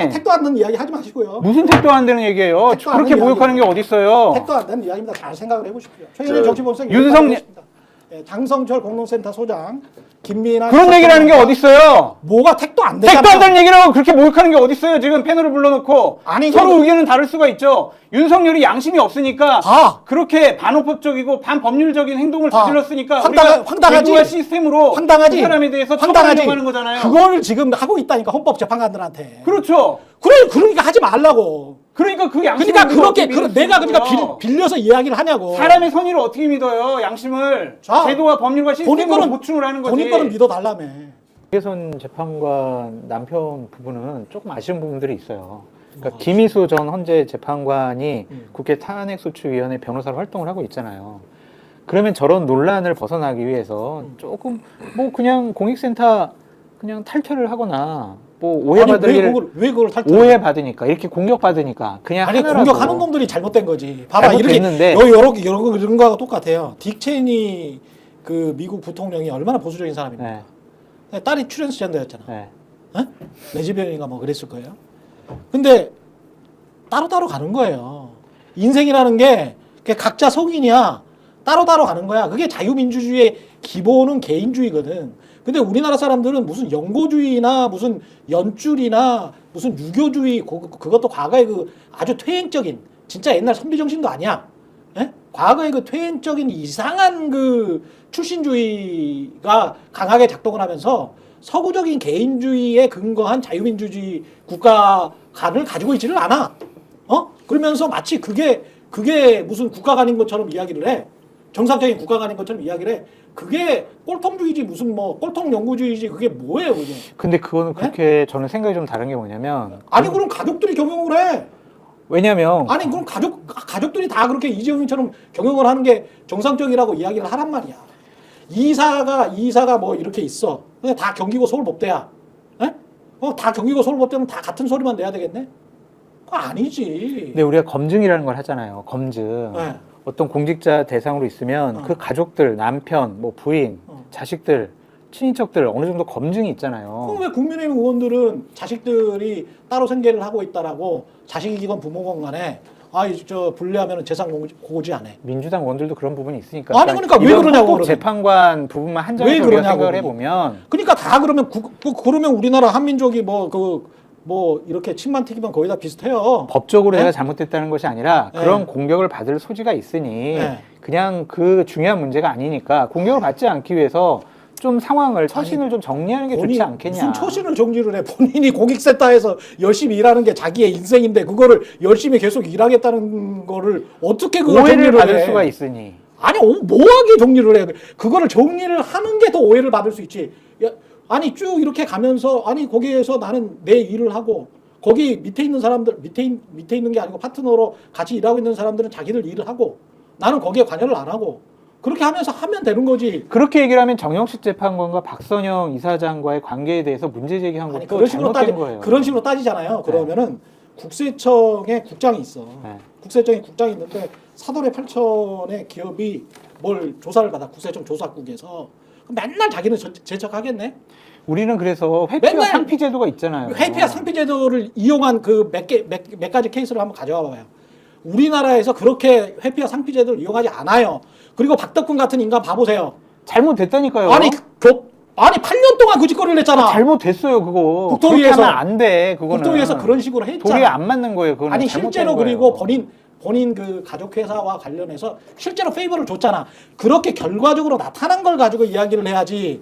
택도 안 되는 이야기 하지 마시고요. 무슨 택도 안 되는 얘기예요? 택도 안 그렇게 되는 모욕하는 게 어디 있어요? 택도 안 되는 이야기입니다. 잘 생각을 해보십시오. 최근에 정치본색 장성철 공동센터 소장, 김민아 그런 얘기를 하는 게 어디 있어요? 뭐가 택도 안 되잖아. 택도 안 되는 얘기라고 그렇게 모욕하는 게 어디 있어요? 지금 패널을 불러놓고 아니, 서로 그럼- 의견은 다를 수가 있죠. 윤석열이 양심이 없으니까 그렇게 반헌법적이고 반법률적인 행동을 저질렀으니까 우리가 황당하지? 제도와 시스템으로 황당하지? 그 사람에 대해서 황당하지? 처벌하려고 하는 거잖아요. 그걸 지금 하고 있다니까 헌법재판관들한테. 그렇죠. 그러니까 하지 말라고. 그러니까 그 양심을 그러니까 그렇게 어떻게 믿을 수 내가 있는 그러니까 거예요? 빌려서 이야기를 하냐고. 사람의 선의를 어떻게 믿어요? 양심을 자, 제도와 법률과 본인 시스템으로 거는 보충을 하는 거지. 본인 거는 믿어달라며. 박혜선 재판관 남편 부분은 조금 아쉬운 부분들이 있어요. 그러니까 김희수 전 헌재 재판관이 국회 탄핵소추위원회 변호사로 활동을 하고 있잖아요. 그러면 저런 논란을 벗어나기 위해서 조금 뭐 그냥 공익센터 그냥 탈퇴를 하거나 뭐 오해받을 아니, 일을 왜 그걸 탈퇴? 오해받으니까 이렇게 공격받으니까 그냥 아니 하느라고. 공격하는 놈들이 잘못된 거지. 봐봐 잘못됐는데. 이렇게 이런 거하고 똑같아요. 딕 체니 그 미국 부통령이 얼마나 보수적인 사람입니까? 네. 딸이 트랜스젠더였잖아. 네. 어? 레즈비언인가 뭐 그랬을 거예요. 근데 따로따로 가는 거예요. 인생이라는 게 각자 성인이야. 따로따로 가는 거야. 그게 자유민주주의의 기본은 개인주의거든. 근데 우리나라 사람들은 무슨 영고주의나 무슨 연줄이나 무슨 유교주의 그것도 과거의 그 아주 퇴행적인 진짜 옛날 선비 정신도 아니야. 예? 과거의 그 퇴행적인 이상한 그 출신주의가 강하게 작동을 하면서 서구적인 개인주의에 근거한 자유민주주의 국가관을 가지고 있지를 않아. 그러면서 마치 그게 무슨 국가관인 것처럼 이야기를 해. 정상적인 국가관인 것처럼 이야기를 해. 그게 꼴통주의지 무슨 뭐 꼴통 영구주의지 그게 뭐예요 그게. 근데 그거는 그렇게 저는 생각이 좀 다른 게 뭐냐면 아니 그럼 가족들이 경영을 해. 왜냐면 아니 그럼 가족들이 다 그렇게 이재용처럼 경영을 하는 게 정상적이라고 이야기를 하란 말이야. 이사가 뭐 이렇게 있어. 근데 다 경기고 서울법대야. 에? 다 경기고 서울법대면 다 같은 소리만 내야 되겠네? 그거 아니지. 근데 우리가 검증이라는 걸 하잖아요. 검증. 네. 어떤 공직자 대상으로 있으면 그 가족들, 남편, 뭐 부인, 자식들, 친인척들 어느 정도 검증이 있잖아요. 그럼 왜 국민의힘 의원들은 자식들이 따로 생계를 하고 있다라고 자식이건 부모건 간에 분리하면 재산 고지 안 해. 민주당 의원들도 그런 부분이 있으니까. 아니 그러니까 왜 그러냐고. 헌법 재판관 부분만 한정해서 우리가 생각을 해보면. 그러니까 다 그러면 그러면 우리나라 한민족이 뭐 이렇게 침만 튀기면 거의 다 비슷해요. 법적으로 네? 내가 잘못됐다는 것이 아니라 네. 그런 공격을 받을 소지가 있으니 네. 그냥 그 중요한 문제가 아니니까 공격을 받지 않기 위해서 좀 상황을 처신을 좀 정리하는 게 좋지 않겠냐. 무슨 처신을 정리를 해. 본인이 공익센터에서 열심히 일하는 게 자기의 인생인데 그거를 열심히 계속 일하겠다는 거를 어떻게 그걸 오해를 정리를 받을 해. 수가 있으니. 아니 뭐하게 정리를 해. 그거를 정리를 하는 게 더 오해를 받을 수 있지. 아니 쭉 이렇게 가면서 거기에서 나는 내 일을 하고 거기 밑에 있는 사람들 밑에 있는 게 아니고 파트너로 같이 일하고 있는 사람들은 자기들 일을 하고 나는 거기에 관여를 안 하고 그렇게 하면서 하면 되는 거지. 그렇게 얘기를 하면 정영식 재판관과 박선영 이사장과의 관계에 대해서 문제 제기한 것도 잘못된 거예요. 그런 식으로 따지잖아요. 그러면은 국세청에 국장이 있어. 네. 국세청에 국장이 있는데 사돈의 8천의 기업이 뭘 조사를 받아 국세청 조사국에서 맨날 자기는 제척하겠네. 우리는 그래서 회피와 맨날 상피 제도가 있잖아요. 회피와 상피 제도를 이용한 그 몇 가지 케이스를 한번 가져와 봐요. 우리나라에서 그렇게 회피와 상피 제도를 이용하지 않아요. 그리고 박덕훈 같은 인간 봐보세요. 잘못됐다니까요. 아니 8년 동안 그 짓거리를 했잖아. 잘못됐어요 그거. 국토위에서 그렇게 하면 안 돼. 그거는 국토위에서 그런 식으로 했잖아. 도리에 안 맞는 거예요. 그거는 아니 잘못된 실제로 거예요. 그리고 본인 그 가족회사와 관련해서 실제로 페이버를 줬잖아. 그렇게 결과적으로 나타난 걸 가지고 이야기를 해야지.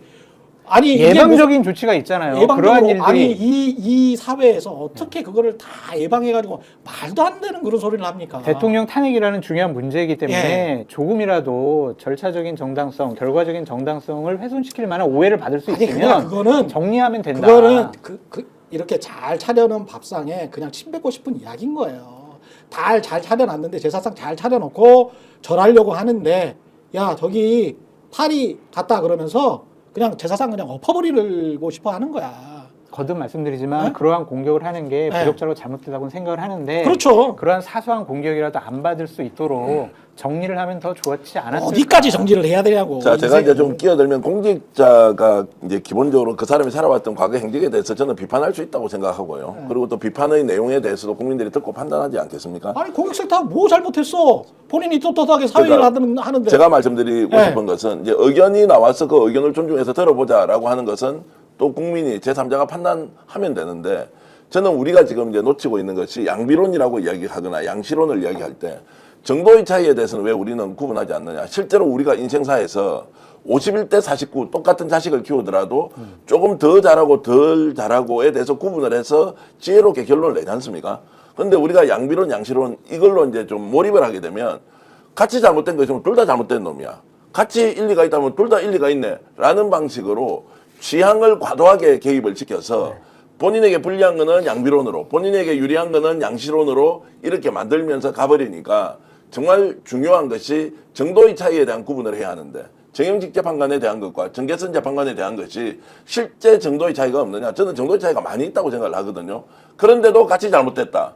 아니 예방적인 조치가 있잖아요. 그러한 일들이. 아니 이 사회에서 어떻게 그거를 다 예방해가지고 말도 안 되는 그런 소리를 합니까? 대통령 탄핵이라는 중요한 문제이기 때문에 예. 조금이라도 절차적인 정당성, 결과적인 정당성을 훼손시킬 만한 오해를 받을 수 있으면 그거는 정리하면 된다. 그거는 이렇게 잘 차려놓은 밥상에 그냥 침 뱉고 싶은 이야기인 거예요. 잘 차려놨는데 제사상 잘 차려놓고 절하려고 하는데 야 저기 탈이 갔다 그러면서 그냥 제사상 그냥 엎어버리고 싶어 하는 거야. 거듭 말씀드리지만 네? 그러한 공격을 하는 게 네. 부적절하고 잘못되다고 생각을 하는데 그렇죠. 그러한 사소한 공격이라도 안 받을 수 있도록 정리를 하면 더 좋지 않았을까. 어디까지 정지를 해야 되냐고. 자, 제가 이제 좀 인생을. 끼어들면 공직자가 이제 기본적으로 그 사람이 살아왔던 과거 행적에 대해서 저는 비판할 수 있다고 생각하고요. 그리고 또 비판의 내용에 대해서도 국민들이 듣고 판단하지 않겠습니까? 아니 공격 섹터 뭐 잘못했어? 본인이 떳떳하게 사회를 그러니까 하는데. 제가 말씀드리고 네. 싶은 것은 이제 의견이 나와서 그 의견을 존중해서 들어보자라고 하는 것은 또 국민이 제3자가 판단하면 되는데 저는 우리가 지금 이제 놓치고 있는 것이 양비론이라고 이야기하거나 양시론을 이야기할 때 정도의 차이에 대해서는 왜 우리는 구분하지 않느냐. 실제로 우리가 인생사에서 51대 49 똑같은 자식을 키우더라도 조금 더 잘하고 덜 잘하고에 대해서 구분을 해서 지혜롭게 결론을 내지 않습니까? 근데 우리가 양비론, 양시론 이걸로 이제 좀 몰입을 하게 되면 같이 잘못된 거 있으면 둘 다 잘못된 놈이야. 같이 일리가 있다면 둘 다 일리가 있네. 라는 방식으로 취향을 과도하게 개입을 시켜서 본인에게 불리한 거는 양비론으로, 본인에게 유리한 거는 양시론으로 이렇게 만들면서 가버리니까 정말 중요한 것이 정도의 차이에 대한 구분을 해야 하는데 정영직 재판관에 대한 것과 정계선 재판관에 대한 것이 실제 정도의 차이가 없느냐. 저는 정도의 차이가 많이 있다고 생각을 하거든요. 그런데도 같이 잘못됐다.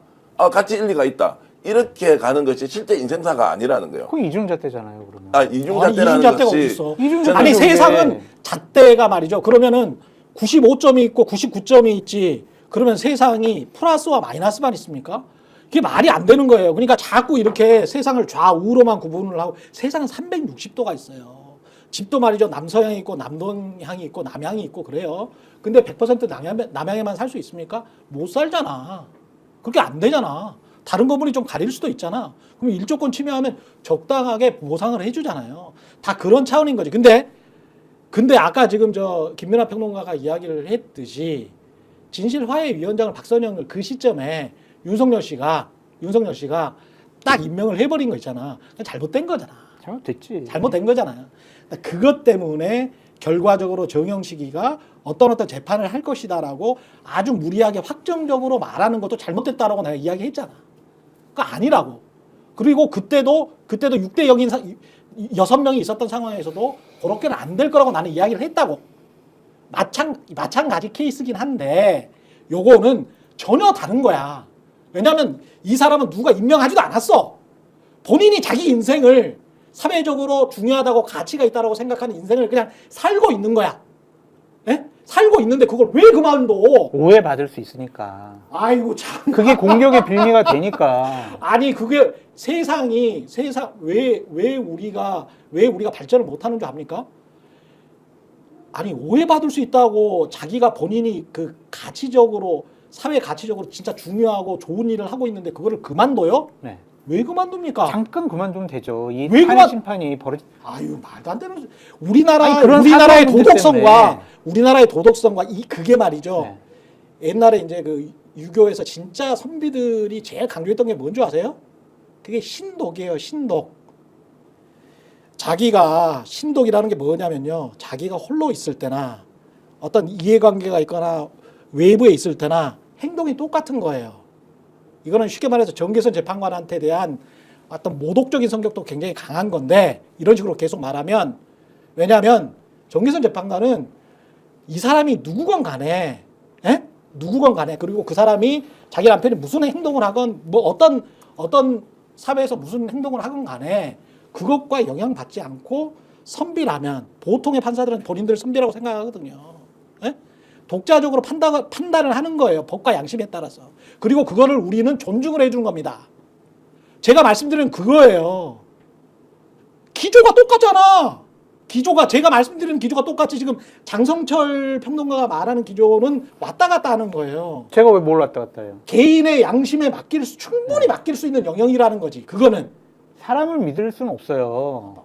같이 일리가 있다. 이렇게 가는 것이 실제 인생사가 아니라는 거예요. 그 이중잣대잖아요, 그러면. 이중잣대라는 이중잣대가 것이 어딨어? 이중잣대 아니 속에- 세상은 잣대가 말이죠. 그러면은 95점이 있고 99점이 있지. 그러면 세상이 플러스와 마이너스만 있습니까? 이게 말이 안 되는 거예요. 그러니까 자꾸 이렇게 세상을 좌우로만 구분을 하고 세상은 360도가 있어요. 집도 말이죠. 남서향이 있고 남동향이 있고 남향이 있고 그래요. 근데 100% 남향에만 살 수 있습니까? 못 살잖아. 그렇게 안 되잖아. 다른 부분이 좀 가릴 수도 있잖아. 그럼 일조권 침해하면 적당하게 보상을 해주잖아요. 다 그런 차원인 거지. 근데 아까 지금 저 김민하 평론가가 이야기를 했듯이 진실화해위원장을 박선영을 그 시점에 윤석열 씨가 딱 임명을 해버린 거 있잖아. 그냥 잘못된 거잖아. 잘못됐지. 잘못된 거잖아요. 그것 때문에 결과적으로 정영식이가 어떤 재판을 할 것이다라고 아주 무리하게 확정적으로 말하는 것도 잘못됐다라고 내가 이야기했잖아. 그거 아니라고. 그리고 그때도 6대 0인 6명이 있었던 상황에서도 그렇게는 안 될 거라고 나는 이야기를 했다고. 마찬가지 케이스긴 한데 요거는 전혀 다른 거야. 왜냐하면 이 사람은 누가 임명하지도 않았어. 본인이 자기 인생을 사회적으로 중요하다고 가치가 있다고 생각하는 인생을 그냥 살고 있는 거야. 예? 살고 있는데 그걸 왜 그만둬? 오해받을 수 있으니까. 아이고 참. 그게 공격의 빌미가 되니까. 아니 그게 세상 왜 우리가 발전을 못하는 줄 압니까? 아니 오해받을 수 있다고 자기가 본인이 그 가치적으로 사회 가치적으로 진짜 중요하고 좋은 일을 하고 있는데 그거를 그만둬요? 네. 왜 그만둡니까? 잠깐 그만두면 되죠. 이 왜 탄핵 심판이 아유 말도 안 되는 소리. 우리나라의 아니, 그런 사소한 문제 우리나라의 도덕성과 그게 말이죠. 네. 옛날에 이제 그 유교에서 진짜 선비들이 제일 강조했던 게 뭔지 아세요? 그게 신독이에요. 신독. 자기가 신독이라는 게 뭐냐면요. 자기가 홀로 있을 때나 어떤 이해관계가 있거나 외부에 있을 때나 행동이 똑같은 거예요. 이거는 쉽게 말해서 정계선 재판관한테 대한 어떤 모독적인 성격도 굉장히 강한 건데 이런 식으로 계속 말하면 왜냐하면 정계선 재판관은 이 사람이 누구건 간에 그리고 그 사람이 자기 남편이 무슨 행동을 하건 뭐 어떤 사회에서 무슨 행동을 하건 간에 그것과 영향받지 않고 선비라면 보통의 판사들은 본인들 선비라고 생각하거든요. 예? 독자적으로 판단을 하는 거예요. 법과 양심에 따라서. 그리고 그거를 우리는 존중을 해주는 겁니다. 제가 말씀드리는 그거예요. 기조가 똑같잖아. 제가 말씀드리는 기조가 똑같이 지금 장성철 평론가가 말하는 기조는 왔다 갔다 하는 거예요. 제가 왜 뭘 왔다 갔다 해요? 개인의 양심에 충분히 맡길 수 있는 영역이라는 거지. 그거는. 사람을 믿을 수는 없어요.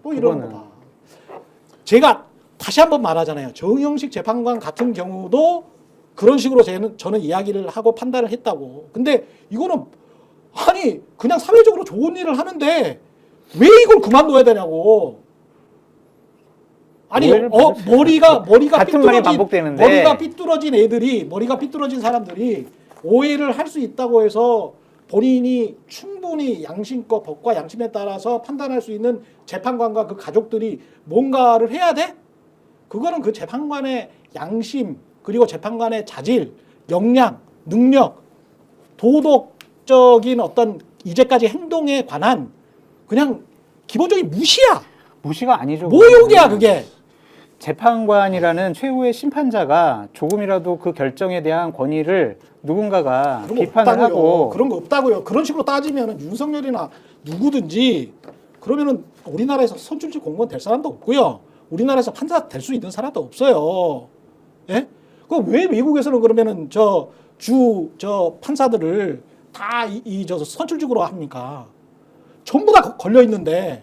또 이런 거 그거는. 봐. 제가 다시 한번 말하잖아요. 정영식 재판관 같은 경우도 그런 식으로 저는 이야기를 하고 판단을 했다고. 근데 이거는 아니 그냥 사회적으로 좋은 일을 하는데 왜 이걸 그만둬야 되냐고. 아니 머리가 같은 말이 반복되는데 머리가 삐뚤어진 사람들이 오해를 할 수 있다고 해서 본인이 충분히 양심껏 법과 양심에 따라서 판단할 수 있는 재판관과 그 가족들이 뭔가를 해야 돼? 그거는 그 재판관의 양심 그리고 재판관의 자질, 역량, 능력, 도덕적인 어떤 이제까지 행동에 관한 그냥 기본적인 무시야. 무시가 아니죠. 모욕이야 그게. 재판관이라는 최후의 심판자가 조금이라도 그 결정에 대한 권위를 누군가가 그런 거 비판을 없다고요. 하고 그런 거 없다고요. 그런 식으로 따지면 윤석열이나 누구든지 그러면은 우리나라에서 선출직 공무원 될 사람도 없고요. 우리나라에서 판사 될 수 있는 사람도 없어요. 예? 그 왜 미국에서는 그러면은 저 판사들을 다 저 선출직으로 합니까? 전부 다 걸려 있는데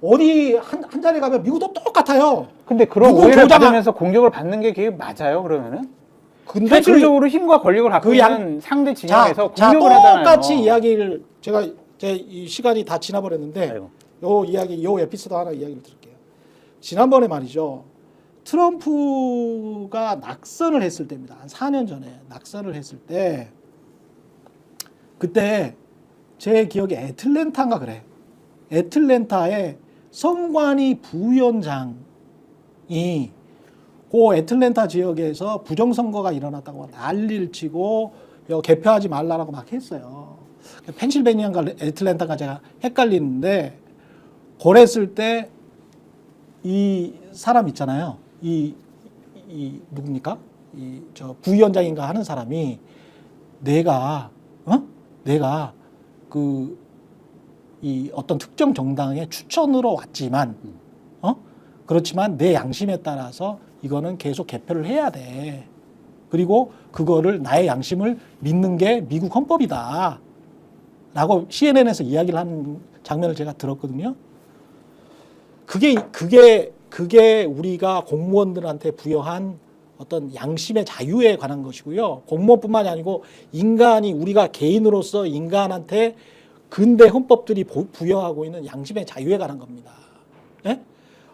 어디 한 자리에 가면 미국도 똑같아요. 근데 그런 누구 오해를 교장아- 받으면서 공격을 받는 게 그게 맞아요 그러면은? 근데 현실적으로 힘과 권력을 갖고 그 양- 있는 상대 진영에서 자, 공격을 하잖아요. 똑같이 이야기를 제가 이 시간이 다 지나버렸는데 아이고. 요 이야기 요 에피소드 하나 이야기를 드릴게요. 지난번에 말이죠. 트럼프가 낙선을 했을 때입니다. 한 4년 전에 낙선을 했을 때 그때 제 기억에 애틀랜타인가 그래. 애틀랜타에 성관이 부위원장이 그 애틀랜타 지역에서 부정선거가 일어났다고 난리를 치고 개표하지 말라라고 막 했어요. 펜실베니아인가 애틀랜타가 제가 헷갈리는데 그랬을 때 이 사람 있잖아요. 이 누굽니까? 이 저 부위원장인가 하는 사람이 내가 그 이 어떤 특정 정당의 추천으로 왔지만 그렇지만 내 양심에 따라서 이거는 계속 개표를 해야 돼. 그리고 그거를 나의 양심을 믿는 게 미국 헌법이다. 라고 CNN에서 이야기를 하는 장면을 제가 들었거든요. 그게 우리가 공무원들한테 부여한 어떤 양심의 자유에 관한 것이고요. 공무원뿐만이 아니고 인간이 우리가 개인으로서 인간한테 근대 헌법들이 부여하고 있는 양심의 자유에 관한 겁니다. 예?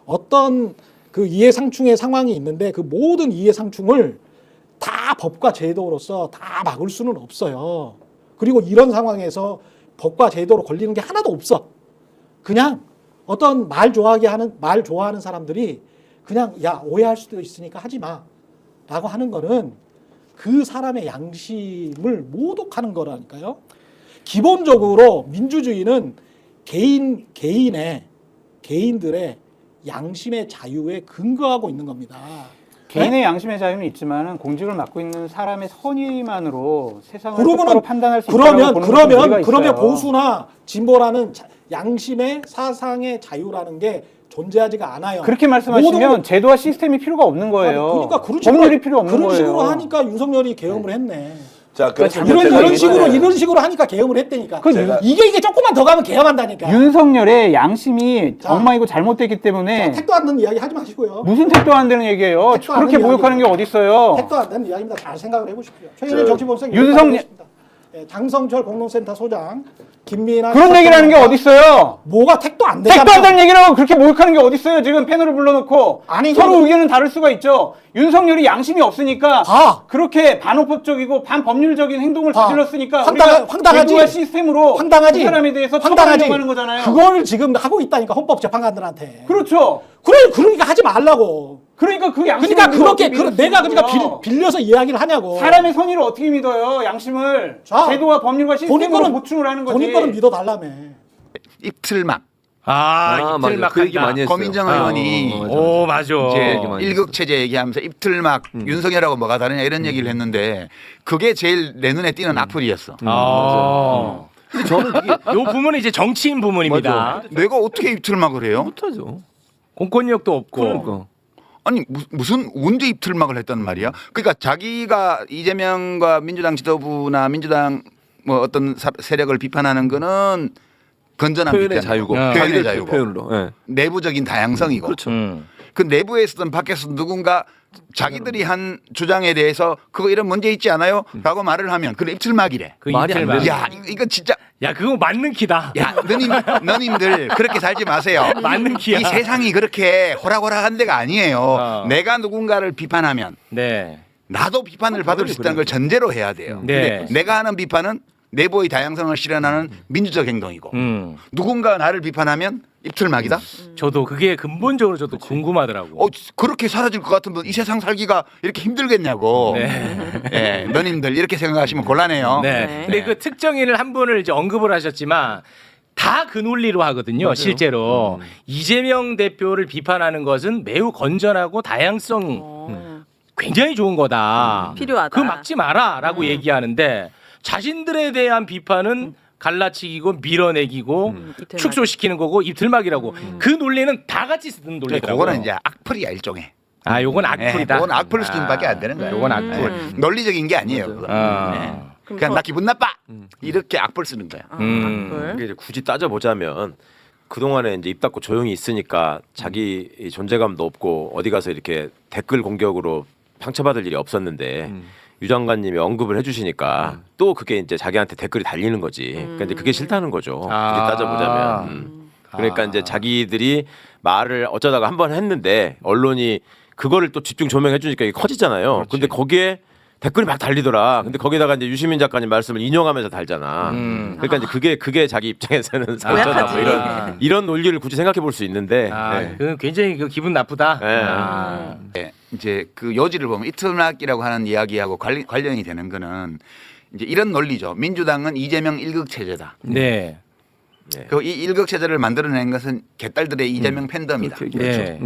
어떤 그 이해상충의 상황이 있는데 그 모든 이해상충을 다 법과 제도로서 다 막을 수는 없어요. 그리고 이런 상황에서 법과 제도로 걸리는 게 하나도 없어. 그냥 어떤 말 좋아하는 사람들이 그냥 야 오해할 수도 있으니까 하지 마라고 하는 거는 그 사람의 양심을 모독하는 거라니까요. 기본적으로 민주주의는 개인들의 양심의 자유에 근거하고 있는 겁니다. 개인의 양심의 자유는 있지만 공직을 맡고 있는 사람의 선의만으로 세상을 그러면은 똑바로 판단할 수 있다고 보는 그러면 보수나 진보라는 양심의 사상의 자유라는 게 존재하지가 않아요. 그렇게 말씀하시면 모든 제도와 시스템이 필요가 없는 거예요. 그러니까 법률이 필요 없는 그런 거예요. 식으로 하니까 윤석열이 계엄을 했네. 자, 그렇다면 이런 식으로 하니까 계엄을 했다니까. 제가- 이게 조금만 더 가면 계엄한다니까. 윤석열의 양심이 자, 엉망이고 잘못됐기 때문에 택도 안 되는 이야기 하지 마시고요. 무슨 택도 안 되는 얘기예요. 택도 안 그렇게 되는 모욕하는 게 이야기예요. 어딨어요. 택도 안 되는 이야기입니다. 잘 생각을 해보십시오. 최근에 저- 정치본색 장성철 공동센터 소장 김민아 그런 얘기를 하는 게 어딨어요. 뭐가 택도 안 되잖아. 택도 안 되는 얘기라고 그렇게 모욕하는 게 어딨어요. 지금 패널을 불러놓고 아니, 서로 이거- 의견은 다를 수가 있죠. 윤석열이 양심이 없으니까 그렇게 반헌법적이고 반법률적인 행동을 저질렀으니까 우리가 황당하지. 제도와 시스템으로 황당하지. 그 사람에 대해서 황당하지. 처벌하려고 하는 거잖아요. 그걸 지금 하고 있다니까 헌법재판관들한테. 그렇죠. 그러니까 하지 말라고. 그러니까 그 양심을 그러니까 우리가 그렇게 어떻게 믿을 수 내가 있는 그러니까 거예요? 빌려서 이야기를 하냐고. 사람의 선의를 어떻게 믿어요? 양심을 자, 제도와 법률과 본인 시스템으로 거는 보충을 하는 거지. 본인 거는 믿어달라며. 입틀막 맞아. 입틀막 그 얘기 많이 했어요. 고민정 의원이 오, 맞아. 이제 얘기 많이 일극 체제 얘기하면서 입틀막 윤석열하고 뭐가 다르냐 이런 얘기를 했는데 그게 제일 내 눈에 띄는 악플이었어. 근데 저는 그게 요 부문은 이제 정치인 부문입니다. 내가 어떻게 입틀막을 해요? 못하죠. 공권력도 없고. 그러니까. 아니 무슨 언제 입틀막을 했단 말이야? 그러니까 자기가 이재명과 민주당 지도부나 민주당 뭐 어떤 세력을 비판하는 거는 건전한 표현의 비판. 자유고. 표현의 자유고. 표현으로. 예. 내부적인 다양성이고. 그렇죠. 그 내부에서든 밖에서 누군가 자기들이 한 주장에 대해서 그거 이런 문제 있지 않아요? 라고 말을 하면 그래 입틀막이래. 그 말이 안 돼. 야 이거 진짜 야, 그거 맞는 키다. 야 너님들 그렇게 살지 마세요. 맞는 키야. 이 세상이 그렇게 호락호락한 데가 아니에요. 내가 누군가를 비판하면 네. 나도 비판을 받을 수 있다는 걸 전제로 해야 돼요. 네. 근데 내가 하는 비판은 내부의 다양성을 실현하는 민주적 행동이고 누군가 나를 비판하면 입틀막이다? 저도 그게 근본적으로 저도 궁금하더라고. 그렇게 사라질 것 같으면 이 세상 살기가 이렇게 힘들겠냐고. 예, 너님들 이렇게 생각하시면 곤란해요. 네. 근데 그 특정인을 한 분을 이제 언급을 하셨지만 다 그 논리로 하거든요. 실제로 이재명 대표를 비판하는 것은 매우 건전하고 다양성 굉장히 좋은 거다. 필요하다. 그 막지 마라라고 얘기하는데 자신들에 대한 비판은 갈라치기고 밀어내기고 이틀막. 축소시키는 거고 이틀막이라고 그 논리는 다 같이 쓰는 논리더라고요. 그거는 이제 악플이야 일종의. 요건 악플이다. 그건 악플 수준밖에 안 되는 거예요. 요건 악플. 논리적인 게 아니에요. 그거. 그냥 나 기분 나빠 이렇게 악플 쓰는 거야. 이게 이제 굳이 따져보자면 그동안에 이제 입 닫고 조용히 있으니까 자기 이 존재감도 없고 어디 가서 이렇게 댓글 공격으로 상처받을 일이 없었는데 유 장관님이 언급을 해주시니까 또 그게 이제 자기한테 댓글이 달리는 거지. 그러니까 이제 그게 싫다는 거죠. 굳이 따져보자면. 그러니까 이제 자기들이 말을 어쩌다가 한 번 했는데 언론이 그거를 또 집중 조명해 주니까 이게 커지잖아요. 근데 거기에 댓글이 막 달리더라. 근데 거기다가 이제 유시민 작가님 말씀을 인용하면서 달잖아. 그러니까 이제 그게 자기 입장에서는 상처다 뭐 이런 논리를 굳이 생각해 볼 수 있는데. 네. 그 굉장히 그 기분 나쁘다. 네, 이제 그 요지를 보면 이틀막이라고 하는 이야기하고 관련이 되는 거는 이제 이런 논리죠. 민주당은 이재명 일극 체제다. 네. 그 이 일극 체제를 만들어낸 것은 개딸들의 이재명 팬덤이다. 네.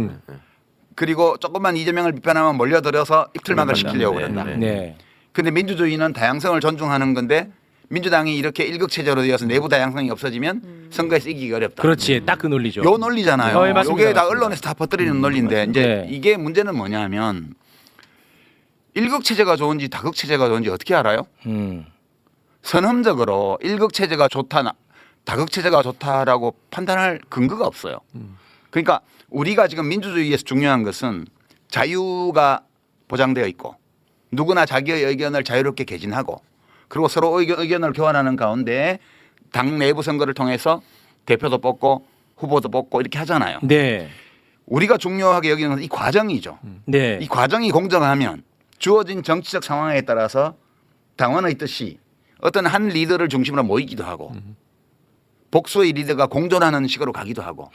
그리고 조금만 이재명을 비판하면 몰려들어서 입틀막을 시키려고 그런다. 네. 근데 민주주의는 다양성을 존중하는 건데 민주당이 이렇게 일극 체제로 되어서 내부 다양성이 없어지면 선거에서 이기기 어렵다. 그렇지. 딱 그 논리죠. 요 논리잖아요. 예, 맞습니다. 이게 다 맞습니다. 언론에서 다 퍼뜨리는 논리인데 이제 네. 이게 문제는 뭐냐면 일극 체제가 좋은지 다극 체제가 좋은지 어떻게 알아요? 선험적으로 일극 체제가 좋다, 다극 체제가 좋다라고 판단할 근거가 없어요. 그러니까 우리가 지금 민주주의에서 중요한 것은 자유가 보장되어 있고 누구나 자기의 의견을 자유롭게 개진하고 그리고 서로 의견을 교환하는 가운데 당 내부 선거를 통해서 대표도 뽑고 후보도 뽑고 이렇게 하잖아요. 네. 우리가 중요하게 여기는 것은 이 과정이죠. 네. 이 과정이 공정하면 주어진 정치적 상황에 따라서 당원의 뜻이 어떤 한 리더를 중심으로 모이기도 하고 복수의 리더가 공존하는 식으로 가기도 하고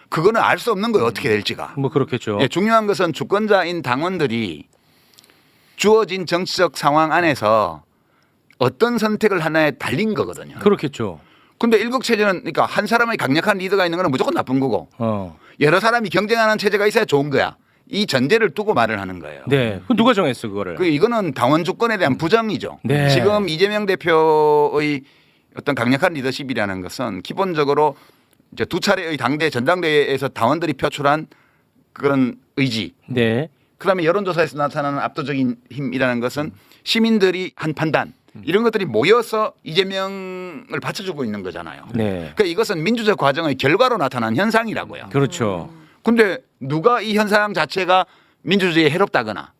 그거는 알 수 없는 거예요. 어떻게 될지가. 뭐 그렇겠죠. 예, 중요한 것은 주권자인 당원들이 주어진 정치적 상황 안에서 어떤 선택을 하나에 달린 거거든요. 그렇겠죠. 근데 일극 체제는 그러니까 한 사람의 강력한 리더가 있는 건 무조건 나쁜 거고 여러 사람이 경쟁하는 체제가 있어야 좋은 거야. 이 전제를 두고 말을 하는 거예요. 네. 그 누가 정했어 그거를? 이거는 당원 주권에 대한 부정이죠. 네. 지금 이재명 대표의 어떤 강력한 리더십이라는 것은 기본적으로 이제 두 차례의 당대 전당대회에서 당원들이 표출한 그런 의지. 네. 그다음에 여론조사에서 나타나는 압도적인 힘이라는 것은 시민들이 한 판단 이런 것들이 모여서 이재명을 받쳐주고 있는 거잖아요. 네. 그러니까 이것은 민주적 과정의 결과로 나타난 현상이라고요. 그렇죠. 근데 누가 이 현상 자체가 민주주의에 해롭다거나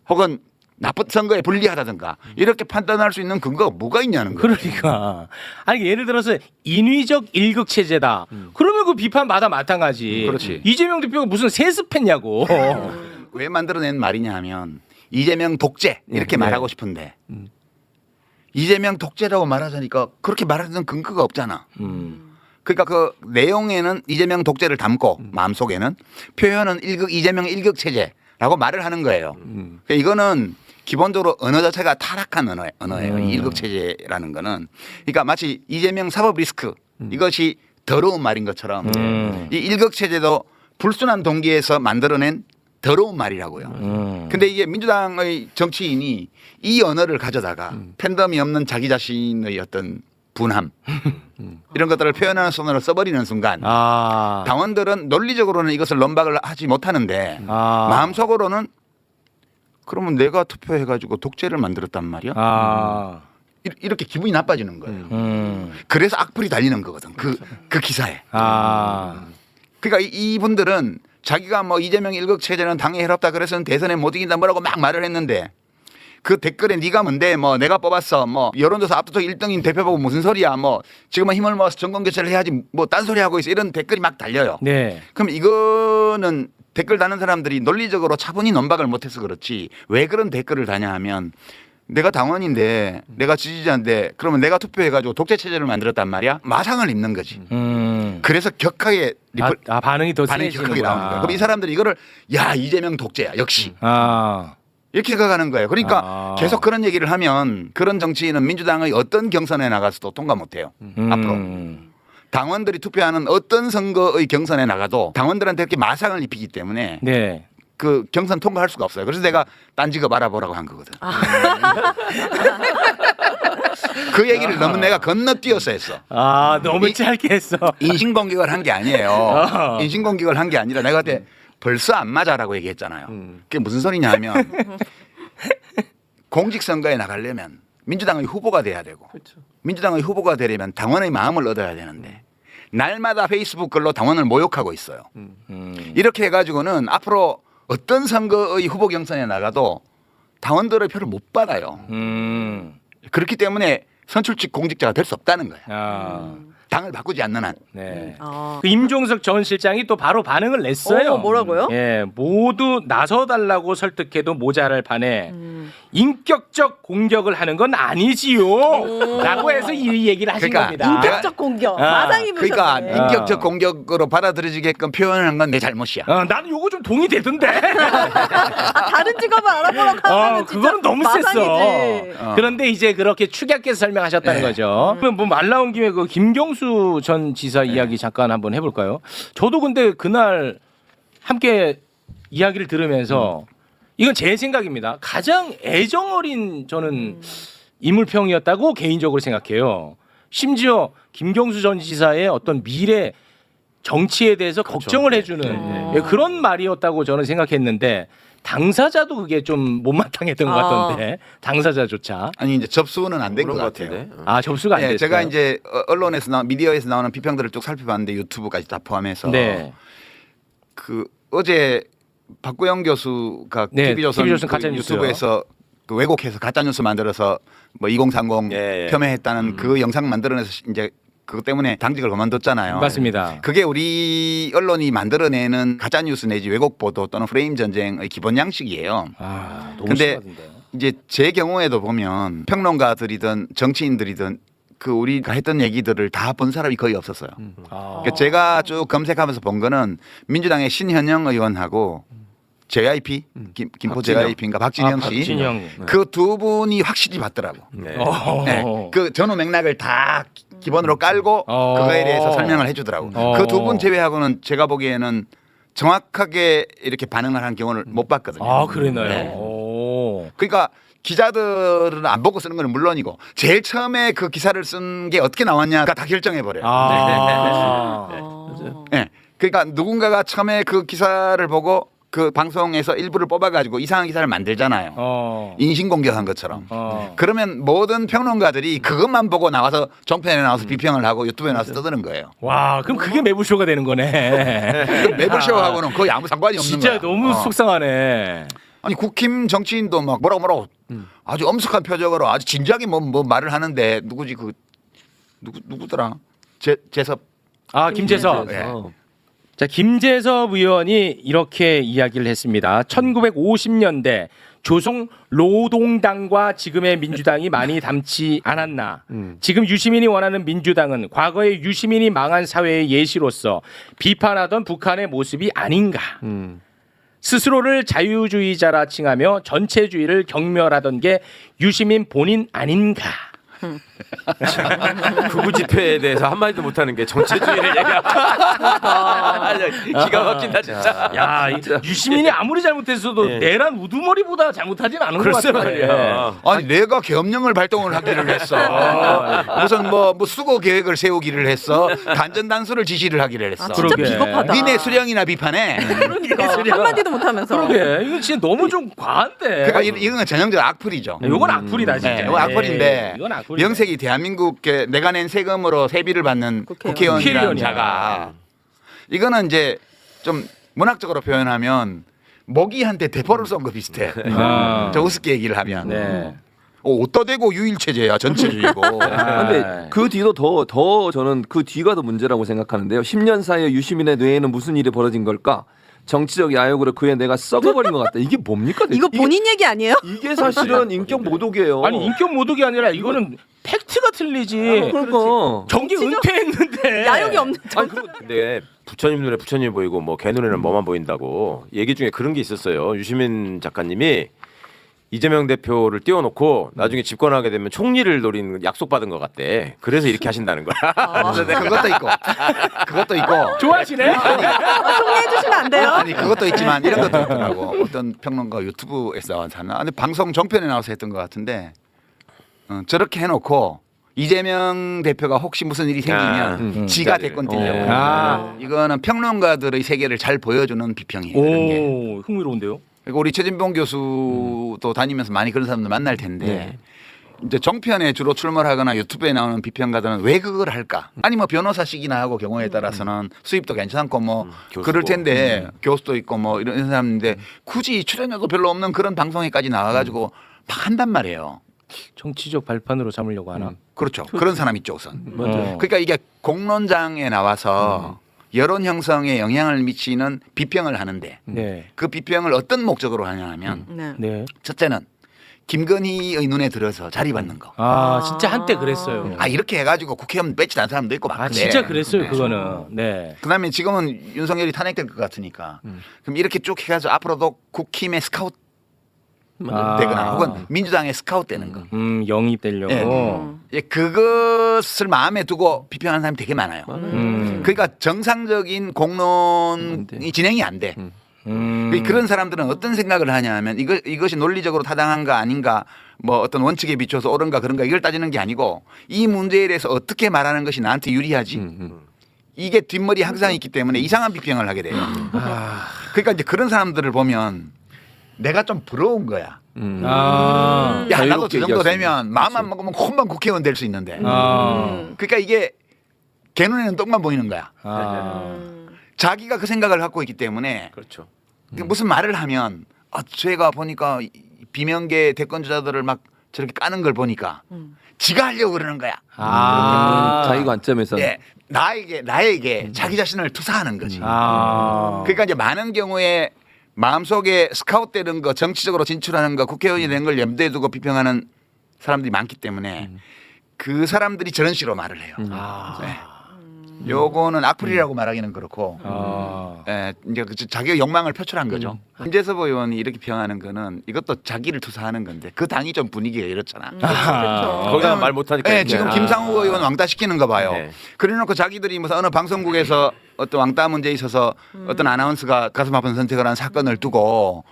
혹은 나쁜 선거에 불리하다든가 이렇게 판단할 수 있는 근거가 뭐가 있냐는 거예요. 그러니까 아니 예를 들어서 인위적 일극 체제다. 그러면 그 비판마다 마땅하지. 그렇지. 이재명 대표가 무슨 세습했냐고. 왜 만들어낸 말이냐 하면 이재명 독재 이렇게 말하고 싶은데 이재명 독재라고 말하자니까 그렇게 말하는 근거가 없잖아. 그러니까 그 내용에는 이재명 독재를 담고 마음속에는 표현은 이재명 일극 체제라고 말을 하는 거예요. 그러니까 이거는 기본적으로 언어 자체가 타락한 언어예요. 이 일극 체제라는 거는. 그러니까 마치 이재명 사법 리스크 이것이 더러운 말인 것처럼 이 일극 체제도 불순한 동기에서 만들어낸 더러운 말이라고요. 근데 이게 민주당의 정치인이 이 언어를 가져다가 팬덤이 없는 자기 자신의 어떤 분함 이런 것들을 표현하는 손으로 써버리는 순간 당원들은 논리적으로는 이것을 논박을 하지 못하는데 마음속으로는 그러면 내가 투표해가지고 독재를 만들었단 말이야. 이렇게 기분이 나빠지는 거예요. 그래서 악플이 달리는 거거든. 그 기사에. 그러니까 이분들은 자기가 뭐 이재명 일극 체제는 당에 해롭다 그래서는 대선에 못 이긴다 뭐라고 막 말을 했는데 그 댓글에 네가 뭔데 뭐 내가 뽑았어 뭐 여론조사 압도적 1등인 대표 보고 무슨 소리야 뭐 지금은 힘을 모아서 정권 교체를 해야지 뭐 딴소리 하고 있어 이런 댓글이 막 달려요. 네. 그럼 이거는 댓글 다는 사람들이 논리적으로 차분히 논박을 못해서 그렇지 왜 그런 댓글을 다냐 하면 내가 당원인데 내가 지지자인데 그러면 내가 투표해가지고 독재 체제를 만들었단 말이야 마상을 입는 거지. 그래서 격하게 반응이 더 반응이 격하게 세지는구나. 나오는 거예요. 그럼 이 사람들이 이거를 야 이재명 독재야 역시 이렇게 생각하는 거예요. 그러니까 계속 그런 얘기를 하면 그런 정치인은 민주당의 어떤 경선에 나가서도 통과 못해요. 앞으로 당원들이 투표하는 어떤 선거의 경선에 나가도 당원들한테 이렇게 마상을 입히기 때문에 네. 그 경선 통과할 수가 없어요. 그래서 내가 딴 직업 알아보라고 한 거거든. 그 얘기를 너무 내가 건너뛰어서 했어. 너무 짧게 했어. 인신공격을 한 게 아니에요. 인신공격을 한 게 아니라 내가 그때 벌써 안 맞아라고 얘기했잖아요. 그게 무슨 소리냐 하면 공직선거에 나가려면 민주당의 후보가 돼야 되고 민주당의 후보가 되려면 당원의 마음을 얻어야 되는데 날마다 페이스북 글로 당원을 모욕하고 있어요. 이렇게 해가지고는 앞으로 어떤 선거의 후보 경선에 나가도 당원들의 표를 못 받아요. 그렇기 때문에 선출직 공직자가 될 수 없다는 거예요. 당을 바꾸지 않는 한. 네. 그 임종석 전 실장이 또 바로 반응을 냈어요. 뭐라고요? 예, 모두 나서달라고 설득해도 모자랄 판에 인격적 공격을 하는 건 아니지요. 라고 해서 이 얘기를 하신 그러니까 겁니다. 인격적 공격. 마상 입으셨네. 그러니까 인격적 공격으로 받아들여지게끔 표현한 건 내 잘못이야. 나는 요거 좀 동의되던데. 다른 직업을 알아보라고 하면 그거는 너무 셌어. 그런데 이제 그렇게 축약해서 설명하셨다는 거죠. 그럼 뭐 말 나온 김에 그 김경수 전 지사 이야기 잠깐 한번 해볼까요? 저도 근데 그날 함께 이야기를 들으면서 이건 제 생각입니다. 가장 애정 어린 저는 인물평이었다고 개인적으로 생각해요. 심지어 김경수 전 지사의 어떤 미래 정치에 대해서 걱정을 해주는 그런 말이었다고 저는 생각했는데 당사자도 그게 좀 못마땅했던 것 같던데 당사자조차. 아니 이제 접수는 안 된 것 그런 것 같아요. 같은데. 접수가 안 됐어요. 제가 이제 언론에서 미디어에서 나오는 비평들을 쭉 살펴봤는데 유튜브까지 다 포함해서 그 어제 박구영 교수가 TV조선 가짜 뉴스요. 유튜브에서 그 왜곡해서 가짜 뉴스 만들어서 뭐 2030 폄훼했다는 그 영상 만들어내서 이제 그것 때문에 당직을 그만뒀잖아요. 맞습니다. 그게 우리 언론이 만들어내는 가짜 뉴스 내지 왜곡 보도 또는 프레임 전쟁의 기본 양식이에요. 너무 근데 심하던데. 이제 제 경우에도 보면 평론가들이든 정치인들이든 그 우리가 했던 얘기들을 다 본 사람이 거의 없었어요. 그러니까 제가 쭉 검색하면서 본 거는 민주당의 신현영 의원하고 JYP 김포 JYP인가 박진영 씨 그 두 분이 확실히 봤더라고. 네. 그 전후 맥락을 다 기본으로 깔고 그거에 대해서 설명을 해주더라고. 그 두 분 제외하고는 제가 보기에는 정확하게 이렇게 반응을 한 경우를 못 봤거든요. 그러나요? 네. 그러니까 기자들은 안 보고 쓰는 건 물론이고 제일 처음에 그 기사를 쓴 게 어떻게 나왔냐가 다 결정해 버려요. 네. 그러니까 누군가가 처음에 그 기사를 보고 그 방송에서 일부를 뽑아가지고 이상한 기사를 만들잖아요. 인신공격한 것처럼. 그러면 모든 평론가들이 그것만 보고 나와서 종편에 나와서 비평을 하고 유튜브에 나와서 떠드는 거예요. 와, 그럼 그게 매부쇼가 되는 거네. 매부쇼하고는 거의 아무 상관이 없는 거야. 진짜 너무 속상하네. 아니 국힘 정치인도 막 뭐라고 아주 엄숙한 표정으로 아주 진지하게 뭐 말을 하는데 누구지 그 누구더라 재섭 김재섭. 네. 자, 김재섭 의원이 이렇게 이야기를 했습니다. 1950년대 조선 노동당과 지금의 민주당이 많이 닮지 않았나. 지금 유시민이 원하는 민주당은 과거의 유시민이 망한 사회의 예시로서 비판하던 북한의 모습이 아닌가. 스스로를 자유주의자라 칭하며 전체주의를 경멸하던 게 유시민 본인 아닌가. 극우 집회에 대해서 한마디도 못하는 게 전체주의를 얘기하고 기가 막힌다 진짜. 야, 유시민이 아무리 잘못했어도 내란 우두머리보다 잘못하진 않은 것 글쎄 같아요. 말이야. 아니 내가 계엄령을 발동을 하기를 했어. 무슨 뭐 수거 계획을 세우기를 했어. 단전단수를 지시를 하기를 했어. 진짜 그러게. 비겁하다. 니네 수령이나 비판해. 그러니까 한마디도 못하면서. 그러게. 이거 진짜 너무 좀 과한데. 그러니까 이건 전형적 악플이죠. 이건 악플이다 진짜. 네, 이건 악플인데 이건 악플이네. 명색이 대한민국에 내가 낸 세금으로 세비를 받는 국회의원이라는 국회의원이야. 자가 이거는 이제 좀 문학적으로 표현하면 모기한테 대포를 쏜 거 비슷해. 저 우습게 얘기를 하면. 네. 어디다 대고 유일체제야 전체주의고. 근데 그 뒤도 더 저는 그 뒤가 더 문제라고 생각하는데요. 10년 사이에 유시민의 뇌에는 무슨 일이 벌어진 걸까? 정치적 야욕으로 그의 뇌가 썩어버린 것 같다. 이게 뭡니까? 이거 본인 얘기 아니에요? 이게 사실은 인격 모독이에요. 아니 인격 모독이 아니라 이거는 팩트가 틀리지. 그러니까. 정기 은퇴했는데. 야욕이 없는 아니 근데 부처님 눈에 부처님 보이고 뭐 개 눈에는 뭐만 보인다고 얘기 중에 그런 게 있었어요. 유시민 작가님이 이재명 대표를 띄워놓고 나중에 집권하게 되면 총리를 노리는 약속받은 것 같대. 그래서 이렇게 하신다는 거야. 그래서 내가 그것도 있고 좋아하시네. 정리해 주시면 안 돼요? 아니 그것도 있지만 이런 것도 있더라고. 어떤 평론가 유튜브에서 하나 아니 방송 종편에 나와서 했던 것 같은데 저렇게 해놓고 이재명 대표가 혹시 무슨 일이 생기면 지가 대권 뛰려고. 이거는 평론가들의 세계를 잘 보여주는 비평이에요. 그런 게. 오, 흥미로운데요. 그리고 우리 최진봉 교수도 다니면서 많이 그런 사람들 만날 텐데 이제 정편에 주로 출몰하거나 유튜브에 나오는 비평가들은 왜 그걸 할까? 아니 뭐 변호사식이나 하고 경우에 따라서는 수입도 괜찮고 뭐 그럴 텐데 교수도 있고 뭐 이런 사람인데 굳이 출연료도 별로 없는 그런 방송에까지 나와가지고 막 한단 말이에요. 정치적 발판으로 삼으려고 하나. 그렇죠. 그런 사람 있죠 우선. 맞아요. 그러니까 이게 공론장에 나와서 여론 형성에 영향을 미치는 비평을 하는데 네. 그 비평을 어떤 목적으로 하냐 하면 네. 네. 첫째는 김건희의 눈에 들어서 자리 받는 거. 아, 진짜 한때 그랬어요. 아 이렇게 해가지고 국회의원 배치단 사람도 있고 막 아, 그래. 진짜 그랬어요, 그거는. 네. 그다음에 지금은 윤석열이 탄핵될 것 같으니까 그럼 이렇게 쭉 해가지고 앞으로도 국힘의 스카우트 되거나 혹은 민주당의 스카우트 되는 거. 영입되려고. 예, 그것을 마음에 두고 비평하는 사람이 되게 많아요. 그러니까 정상적인 공론이 진행이 안 돼. 그런 사람들은 어떤 생각을 하냐 하면 이것이 논리적으로 타당한가 아닌가 뭐 어떤 원칙에 비춰서 옳은가 그런가 이걸 따지는 게 아니고 이 문제에 대해서 어떻게 말하는 것이 나한테 유리하지 이게 뒷머리 항상 있기 때문에 이상한 비평을 하게 돼요. 그러니까 이제 그런 사람들을 보면 내가 좀 부러운 거야. 야 나도 저 자유롭게 정도 얘기할 수 되면 마음만 먹으면 금방 국회의원 될 수 있는데 그러니까 이게 개 눈에는 똥만 보이는 거야. 자기가 그 생각을 갖고 있기 때문에 그렇죠. 무슨 말을 하면 제가 보니까 비명계 대권 주자들을 막 저렇게 까는 걸 보니까 지가 하려고 그러는 거야. 자기 관점에서. 예, 나에게 자기 자신을 투사하는 거지. 아. 그러니까 이제 많은 경우에 마음속에 스카웃되는 거, 정치적으로 진출하는 거, 국회의원이 된 걸 염두에 두고 비평하는 사람들이 많기 때문에 그 사람들이 저런 식으로 말을 해요. 네. 요거는 악플이라고 말하기는 그렇고, 예, 이제 자기의 욕망을 표출한 거죠. 김재섭 의원이 이렇게 평하는 거는 이것도 자기를 투사하는 건데 그 당이 좀 분위기가 이렇잖아. 거기다 말 못하니까. 네, 이렇게. 지금 김상우 의원 왕따 시키는 거 봐요. 네. 그래놓고 자기들이 무슨 어느 방송국에서 어떤 왕따 문제에 있어서 어떤 아나운서가 가슴 아픈 선택을 한 사건을 두고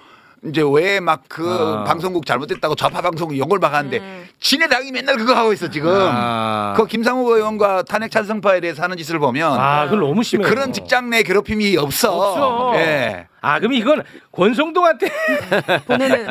이제 왜 막 그 방송국 잘못됐다고 좌파 방송국 욕을 박았는데 지네 당이 맨날 그거 하고 있어 지금. 그 김상우 의원과 탄핵 찬성파에 대해서 하는 짓을 보면 그걸 너무 심해요. 그런 직장 내 괴롭힘이 없어. 예. 그럼 이건 권성동한테 보내는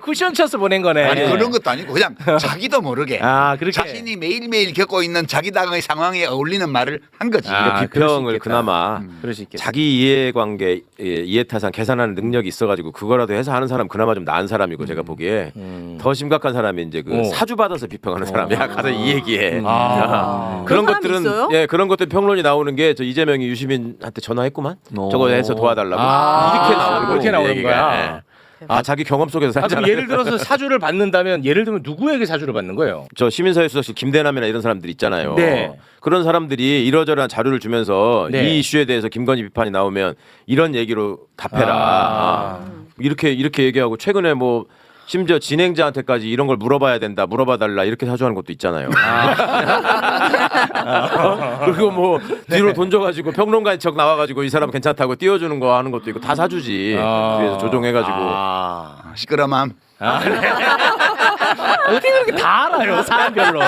쿠션 쳐서 보낸 거네. 아니 그런 것도 아니고 그냥 자기도 모르게 그렇게. 자신이 매일매일 겪고 있는 자기 당의 상황에 어울리는 말을 한 거지. 근데 그럴 수 비평을 있겠다. 그나마 그럴 수 있겠다. 자기 이해관계 이해타산 계산하는 능력이 있어가지고 그거라도 해서 하는 사람 그나마 좀 나은 사람이고 제가 보기에 더 심각한 사람이 이제 그 사주 받아서 비평하는 사람이야. 가서 이 얘기해. 그런 그런 사람이 것들은 있어요? 예 그런 것들 평론이 나오는 게 저 이재명이 유시민한테 전화했구만. 저거 해서 도와달라고 이렇게 나오는 그렇게 거지, 나오는 얘기가. 거야. 예. 자기 경험 속에서 그럼 살잖아요. 예를 들어서 사주를 받는다면 예를 들면 누구에게 사주를 받는 거예요? 저 시민사회 수석실 김대남이나 이런 사람들 있잖아요. 네. 그런 사람들이 이러저러한 자료를 주면서 네. 이 이슈에 대해서 김건희 비판이 나오면 이런 얘기로 답해라. 이렇게 얘기하고 최근에 뭐 심지어 진행자한테까지 이런 걸 물어봐야 된다, 물어봐달라 이렇게 사주하는 것도 있잖아요. 그리고 뭐 뒤로 돈 줘가지고 평론가인 척 나와가지고 이 사람 괜찮다고 띄워주는 거 하는 것도 있고 다 사주지. 뒤에서 조종해가지고. 시끄러함. 어떻게 그렇게 다 알아요 사람별로?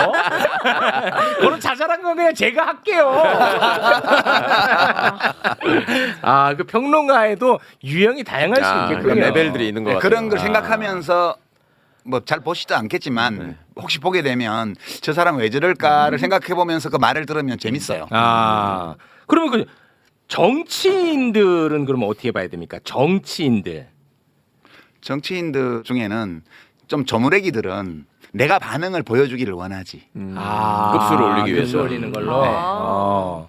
그런 자잘한 건 그냥 제가 할게요. 그 평론가에도 유형이 다양할 수 있겠군요. 그런 레벨들이 있는 것 같아요. 그런 걸 생각하면서 뭐 잘 보시도 않겠지만 혹시 보게 되면 저 사람 왜 저럴까를 생각해 보면서 그 말을 들으면 재밌어요. 그러면 그 정치인들은 그러면 어떻게 봐야 됩니까? 정치인들 정치인들 중에는 좀 조무래기들은 내가 반응을 보여주기를 원하지. 급수를 올리기 위해서. 급수 올리는 걸로.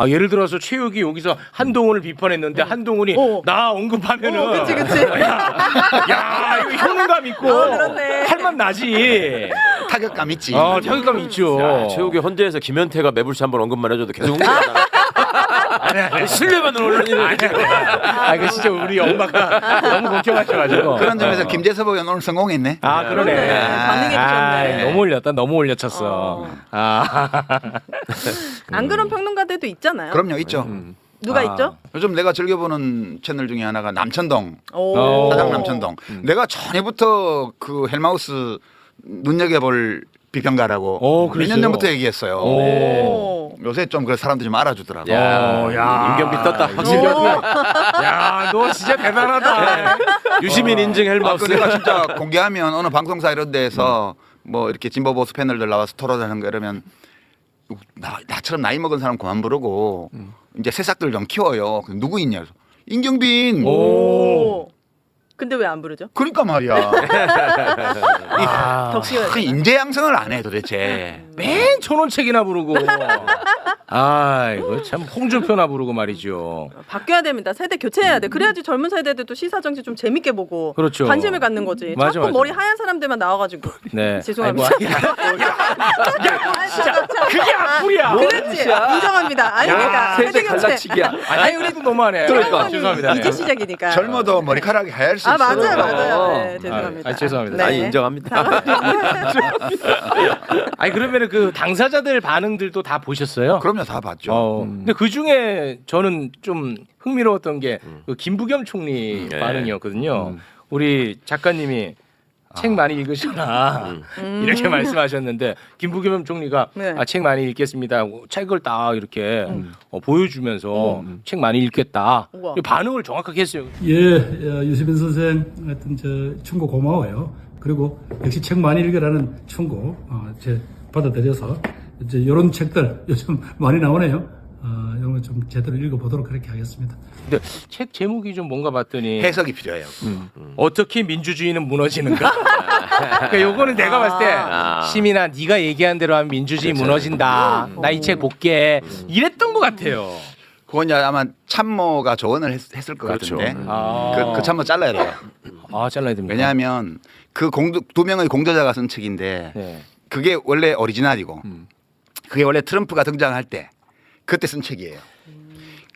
예를 들어서 최욱이 여기서 한동훈을 비판했는데 한동훈이 나 언급하면은 그치. 야 이거 효능감 있고 그렇네. 할만 나지. 타격감 있지. 타격감 있죠. 야, 최욱이 헌재에서 김현태가 매불씨 한번 언급만 해줘도 계속 흥분하잖아. 신뢰받는 언론인을 이거 진짜 우리 엄마가 너무 걱정하셔가지고. 그런 점에서 김재섭 의원 오늘 성공했네. 그러네. 반응해 주셨네. 너무 올렸다. 너무 올려쳤어. 안 그런 평론가들도 있잖아요. 그럼요, 있죠. 누가 있죠? 요즘 내가 즐겨보는 채널 중에 하나가 남천동, 오. 사장 남천동. 내가 전에부터 그 헬마우스 눈여겨볼 비평가라고 몇 년 전부터 얘기했어요. 오. 요새 좀 그 사람들이 좀 알아주더라고. 야, 임경비 떴다. 확실히. 야, 너 진짜 대단하다. 유시민 인증 헬마우스. 내가 진짜 공개하면 어느 방송사 이런 데에서 뭐 이렇게 진보 보수 패널들 나와서 토론하는 거 이러면 나처럼 나이 먹은 사람 그만 부르고 이제 새싹들 좀 키워요. 누구 있냐? 그래서 임경빈. 오. 근데 왜 안 부르죠? 그러니까 말이야. 덕시가 인재 양성을 안 해 도대체. 맨 천원책이나 부르고. 이거 참 홍준표나 부르고 말이죠. 바뀌어야 됩니다. 세대 교체해야 돼. 그래야지 젊은 세대들도 시사 정치 좀 재밌게 보고 그렇죠. 관심을 갖는 거지. 맞아, 자꾸 맞아. 머리 하얀 사람들만 나와가지고. 네. 죄송합니다. 진짜 그게 악플이야. 그렇지. 인정합니다. 아닙니다. 세대 갈라치기야. 아니 그래도 너무하네. 그러니까. 죄송합니다. 이제 시작이니까. 젊어도 머리카락이 하얄 수 있어. 맞아요. 네, 죄송합니다. 죄송합니다. 아니 인정합니다. 그러면은 그 당사자들 반응들도 다 보셨어요? 그럼요, 다 봤죠. 근데 그 중에 저는 좀 흥미로웠던 게 그 김부겸 총리 반응이었거든요. 우리 작가님이 책 많이 읽으시나 이렇게 말씀하셨는데 김부겸 총리가 네. 책 많이 읽겠습니다. 책을 딱 이렇게 보여주면서 책 많이 읽겠다. 우와. 반응을 정확하게 했어요. 유시민 선생 하여튼 충고 고마워요. 그리고 역시 책 많이 읽으라는 충고 제 받아들여서 이제 이런 책들 요즘 많이 나오네요. 이런 거 좀 제대로 읽어보도록 그렇게 하겠습니다. 근데 책 제목이 좀 뭔가 봤더니 해석이 필요해요. 어떻게 민주주의는 무너지는가? 그러니까 요거는 내가 봤을 때 시민아 네가 얘기한 대로 하면 민주주의 무너진다. 나 이 책 볼게. 이랬던 것 같아요. 그건 이제 아마 참모가 조언을 했을 것 그렇죠. 같은데 아. 그 참모 잘라야 돼요. 잘라야 됩니다. 왜냐하면 그 두 명의 공저자가 쓴 책인데 네. 그게 원래 오리지널이고 그게 원래 트럼프가 등장할 때 그때 쓴 책이에요.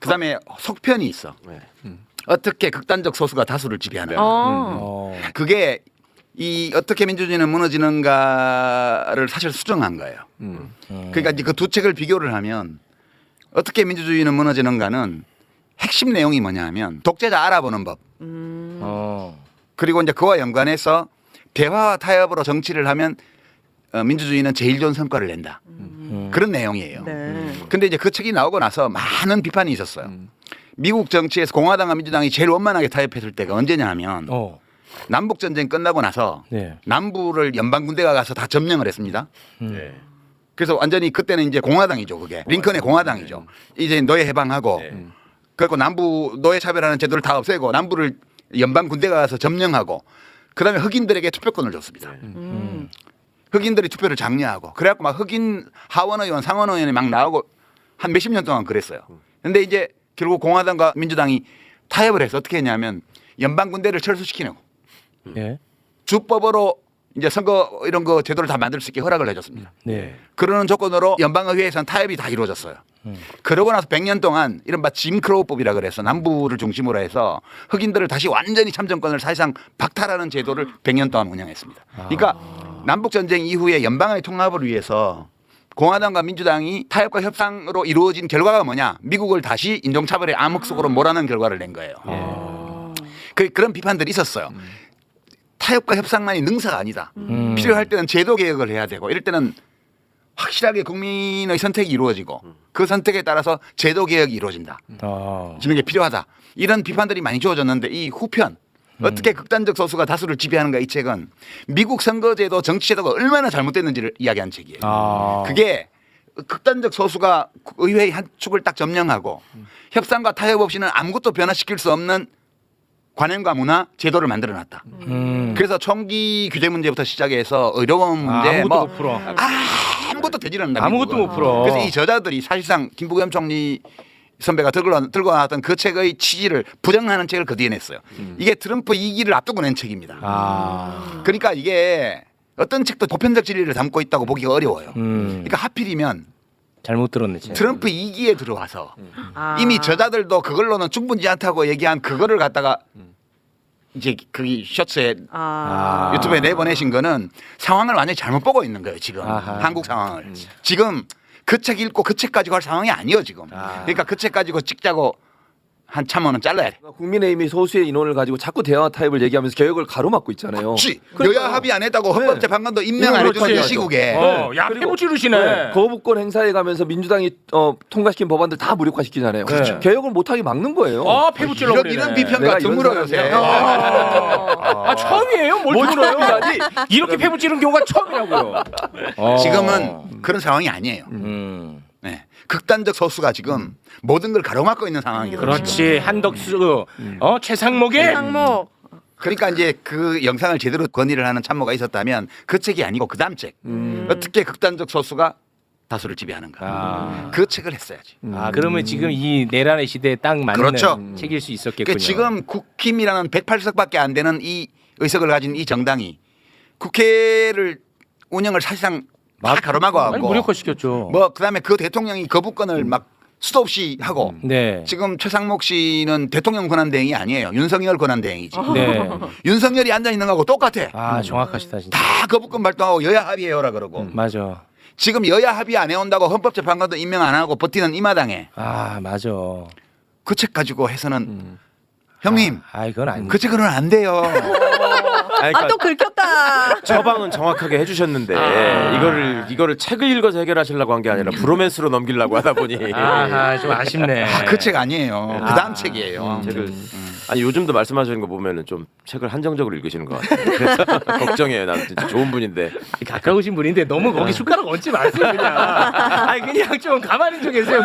그다음에 속편이 있어. 어떻게 극단적 소수가 다수를 지배하면 그게 이 어떻게 민주주의는 무너지는가를 사실 수정한 거예요. 그러니까 이제 그 두 책을 비교를 하면 어떻게 민주주의는 무너지는가는 핵심 내용이 뭐냐면 독재자 알아보는 법. 그리고 이제 그와 연관해서 대화와 타협으로 정치를 하면 민주주의는 제일 좋은 성과를 낸다. 그런 내용이에요. 네. 근데 이제 그 책이 나오고 나서 많은 비판이 있었어요. 미국 정치에서 공화당과 민주당이 제일 원만하게 타협했을 때가 언제냐 하면 남북 전쟁 끝나고 나서 네. 남부를 연방 군대가 가서 다 점령을 했습니다. 그래서 완전히 그때는 이제 공화당이죠, 그게. 링컨의 공화당이죠. 이제 노예 해방하고 그리고 남부 노예 차별하는 제도를 다 없애고 남부를 연방 군대가 가서 점령하고 그다음에 흑인들에게 투표권을 줬습니다. 흑인들이 투표를 장려하고 그래갖고 막 흑인 하원 의원, 상원 의원이 막 나오고 한 몇십 년 동안 그랬어요. 근데 이제 결국 공화당과 민주당이 타협을 해서 어떻게 했냐면 연방 군대를 철수시키는 네. 주법으로 이제 선거 이런 거 제도를 다 만들 수 있게 허락을 해줬습니다. 네. 그러는 조건으로 연방의회에서는 타협이 다 이루어졌어요. 그러고 나서 100년 동안 이른바 짐크로우법이라 그래서 남부를 중심으로 해서 흑인들을 다시 완전히 참정권을 사실상 박탈하는 제도를 100년 동안 운영했습니다. 그러니까 남북전쟁 이후에 연방의 통합을 위해서 공화당과 민주당이 타협과 협상으로 이루어진 결과가 뭐냐? 미국을 다시 인종차별의 암흑 속으로 몰아넣은 결과를 낸 거예요. 그런 비판들이 있었어요. 타협과 협상만이 능사가 아니다. 필요할 때는 제도 개혁을 해야 되고 이럴 때는 확실하게 국민의 선택이 이루어지고 그 선택에 따라서 제도 개혁이 이루어진다. 지는 게 필요하다. 이런 비판들이 많이 주어졌는데 이 후편 어떻게 극단적 소수가 다수를 지배하는가 이 책은 미국 선거제도 정치제도가 얼마나 잘못됐는지를 이야기한 책이에요. 그게 극단적 소수가 의회의 한 축을 딱 점령하고 협상과 타협 없이는 아무것도 변화시킬 수 없는 관행과 문화, 제도를 만들어놨다. 그래서 총기 규제 문제부터 시작해서 의료원 문제, 아무것도 못 풀어. 아무것도 되질 않는다. 아무것도 미국은. 못 풀어. 그래서 이 저자들이 사실상 김부겸 총리 선배가 들고 나왔던 그 책의 취지를 부정하는 책을 그 뒤에 냈어요. 이게 트럼프 2기를 앞두고 낸 책입니다. 그러니까 이게 어떤 책도 보편적 진리를 담고 있다고 보기가 어려워요. 그러니까 하필이면 잘못 들었네. 제가. 트럼프 2기에 들어와서 아. 이미 저자들도 그걸로는 충분치 않다고 얘기한 그거를 갖다가 이제 그 셔츠에 아. 유튜브에 내보내신 거는 상황을 완전히 잘못 보고 있는 거예요. 지금 아하. 한국 상황을. 지금 그 책 읽고 그 책 가지고 할 상황이 아니에요. 지금. 그러니까 그 책 가지고 찍자고 한 참모는 잘라야 돼. 국민의힘이 소수의 인원을 가지고 자꾸 대화 타입을 얘기하면서 개혁을 가로막고 있잖아요. 그렇지. 그러니까- 여야 합의 안 했다고 헌법재판관도 임명 안 해주는 이 시국에 야, 패부 찌르시네. 거부권 행사해 가면서 민주당이 통과시킨 법안들 다 무력화시키잖아요. 그렇죠. 개혁을 못하게 막는 거예요. 아, 패부 찔러 버리네. 이런 내가 비평가 이런 드물어 요새. 아, 처음이에요? 뭘 들어요? 이렇게 패부 찌른 경우가 처음이라고요. 지금은 그런 상황이 아니에요. 네. 극단적 소수가 지금 모든 걸 가로막고 있는 상황이거든요. 그렇지. 한덕수, 최상목이. 상목. 그러니까 이제 그 영상을 제대로 건의를 하는 참모가 있었다면 그 책이 아니고 그 다음 책. 어떻게 극단적 소수가 다수를 지배하는가. 그 책을 했어야지. 그러면 지금 이 내란의 시대에 딱 맞는 그렇죠. 책일 수 있었겠군요. 그러니까 지금 국힘이라는 108석밖에 안 되는 이 의석을 가진 이 정당이 국회를 운영을 사실상 다 가로막아 아니, 갖고 무력화시켰죠. 뭐 그다음에 그 대통령이 거부권을 막 수도 없이 하고 네. 지금 최상목 씨는 대통령 권한대행이 아니에요. 윤석열 권한대행이지. 네. 윤석열이 앉아 있는 거하고 똑같아. 아, 정확하시다 진짜. 다 거부권 발동하고 여야 합의해요라 그러고 맞아. 지금 여야 합의 안 해온다고 헌법재판관도 임명 안 하고 버티는 이 마당에 아, 맞아. 그 책 가지고 해서는 형님 이건 아니. 그 책으로는 안 돼요. 아니, 아, 또 그러니까 긁혔다. 처방은 정확하게 해주셨는데 이거를 책을 읽어서 해결하시려고 한 게 아니라 브로맨스로 넘기려고 하다 보니 아하, 좀 아쉽네. 그 책 아니에요. 그 다음 책이에요. 책을 아니 요즘도 말씀하시는 거 보면은 좀 책을 한정적으로 읽으시는 것 같아요. 그래서 걱정해요. 나는 진짜 좋은 분인데 가까우신 분인데 너무 거기 숟가락 얹지 마세요 그냥. 아니 그냥 좀 가만히 좀 계세요.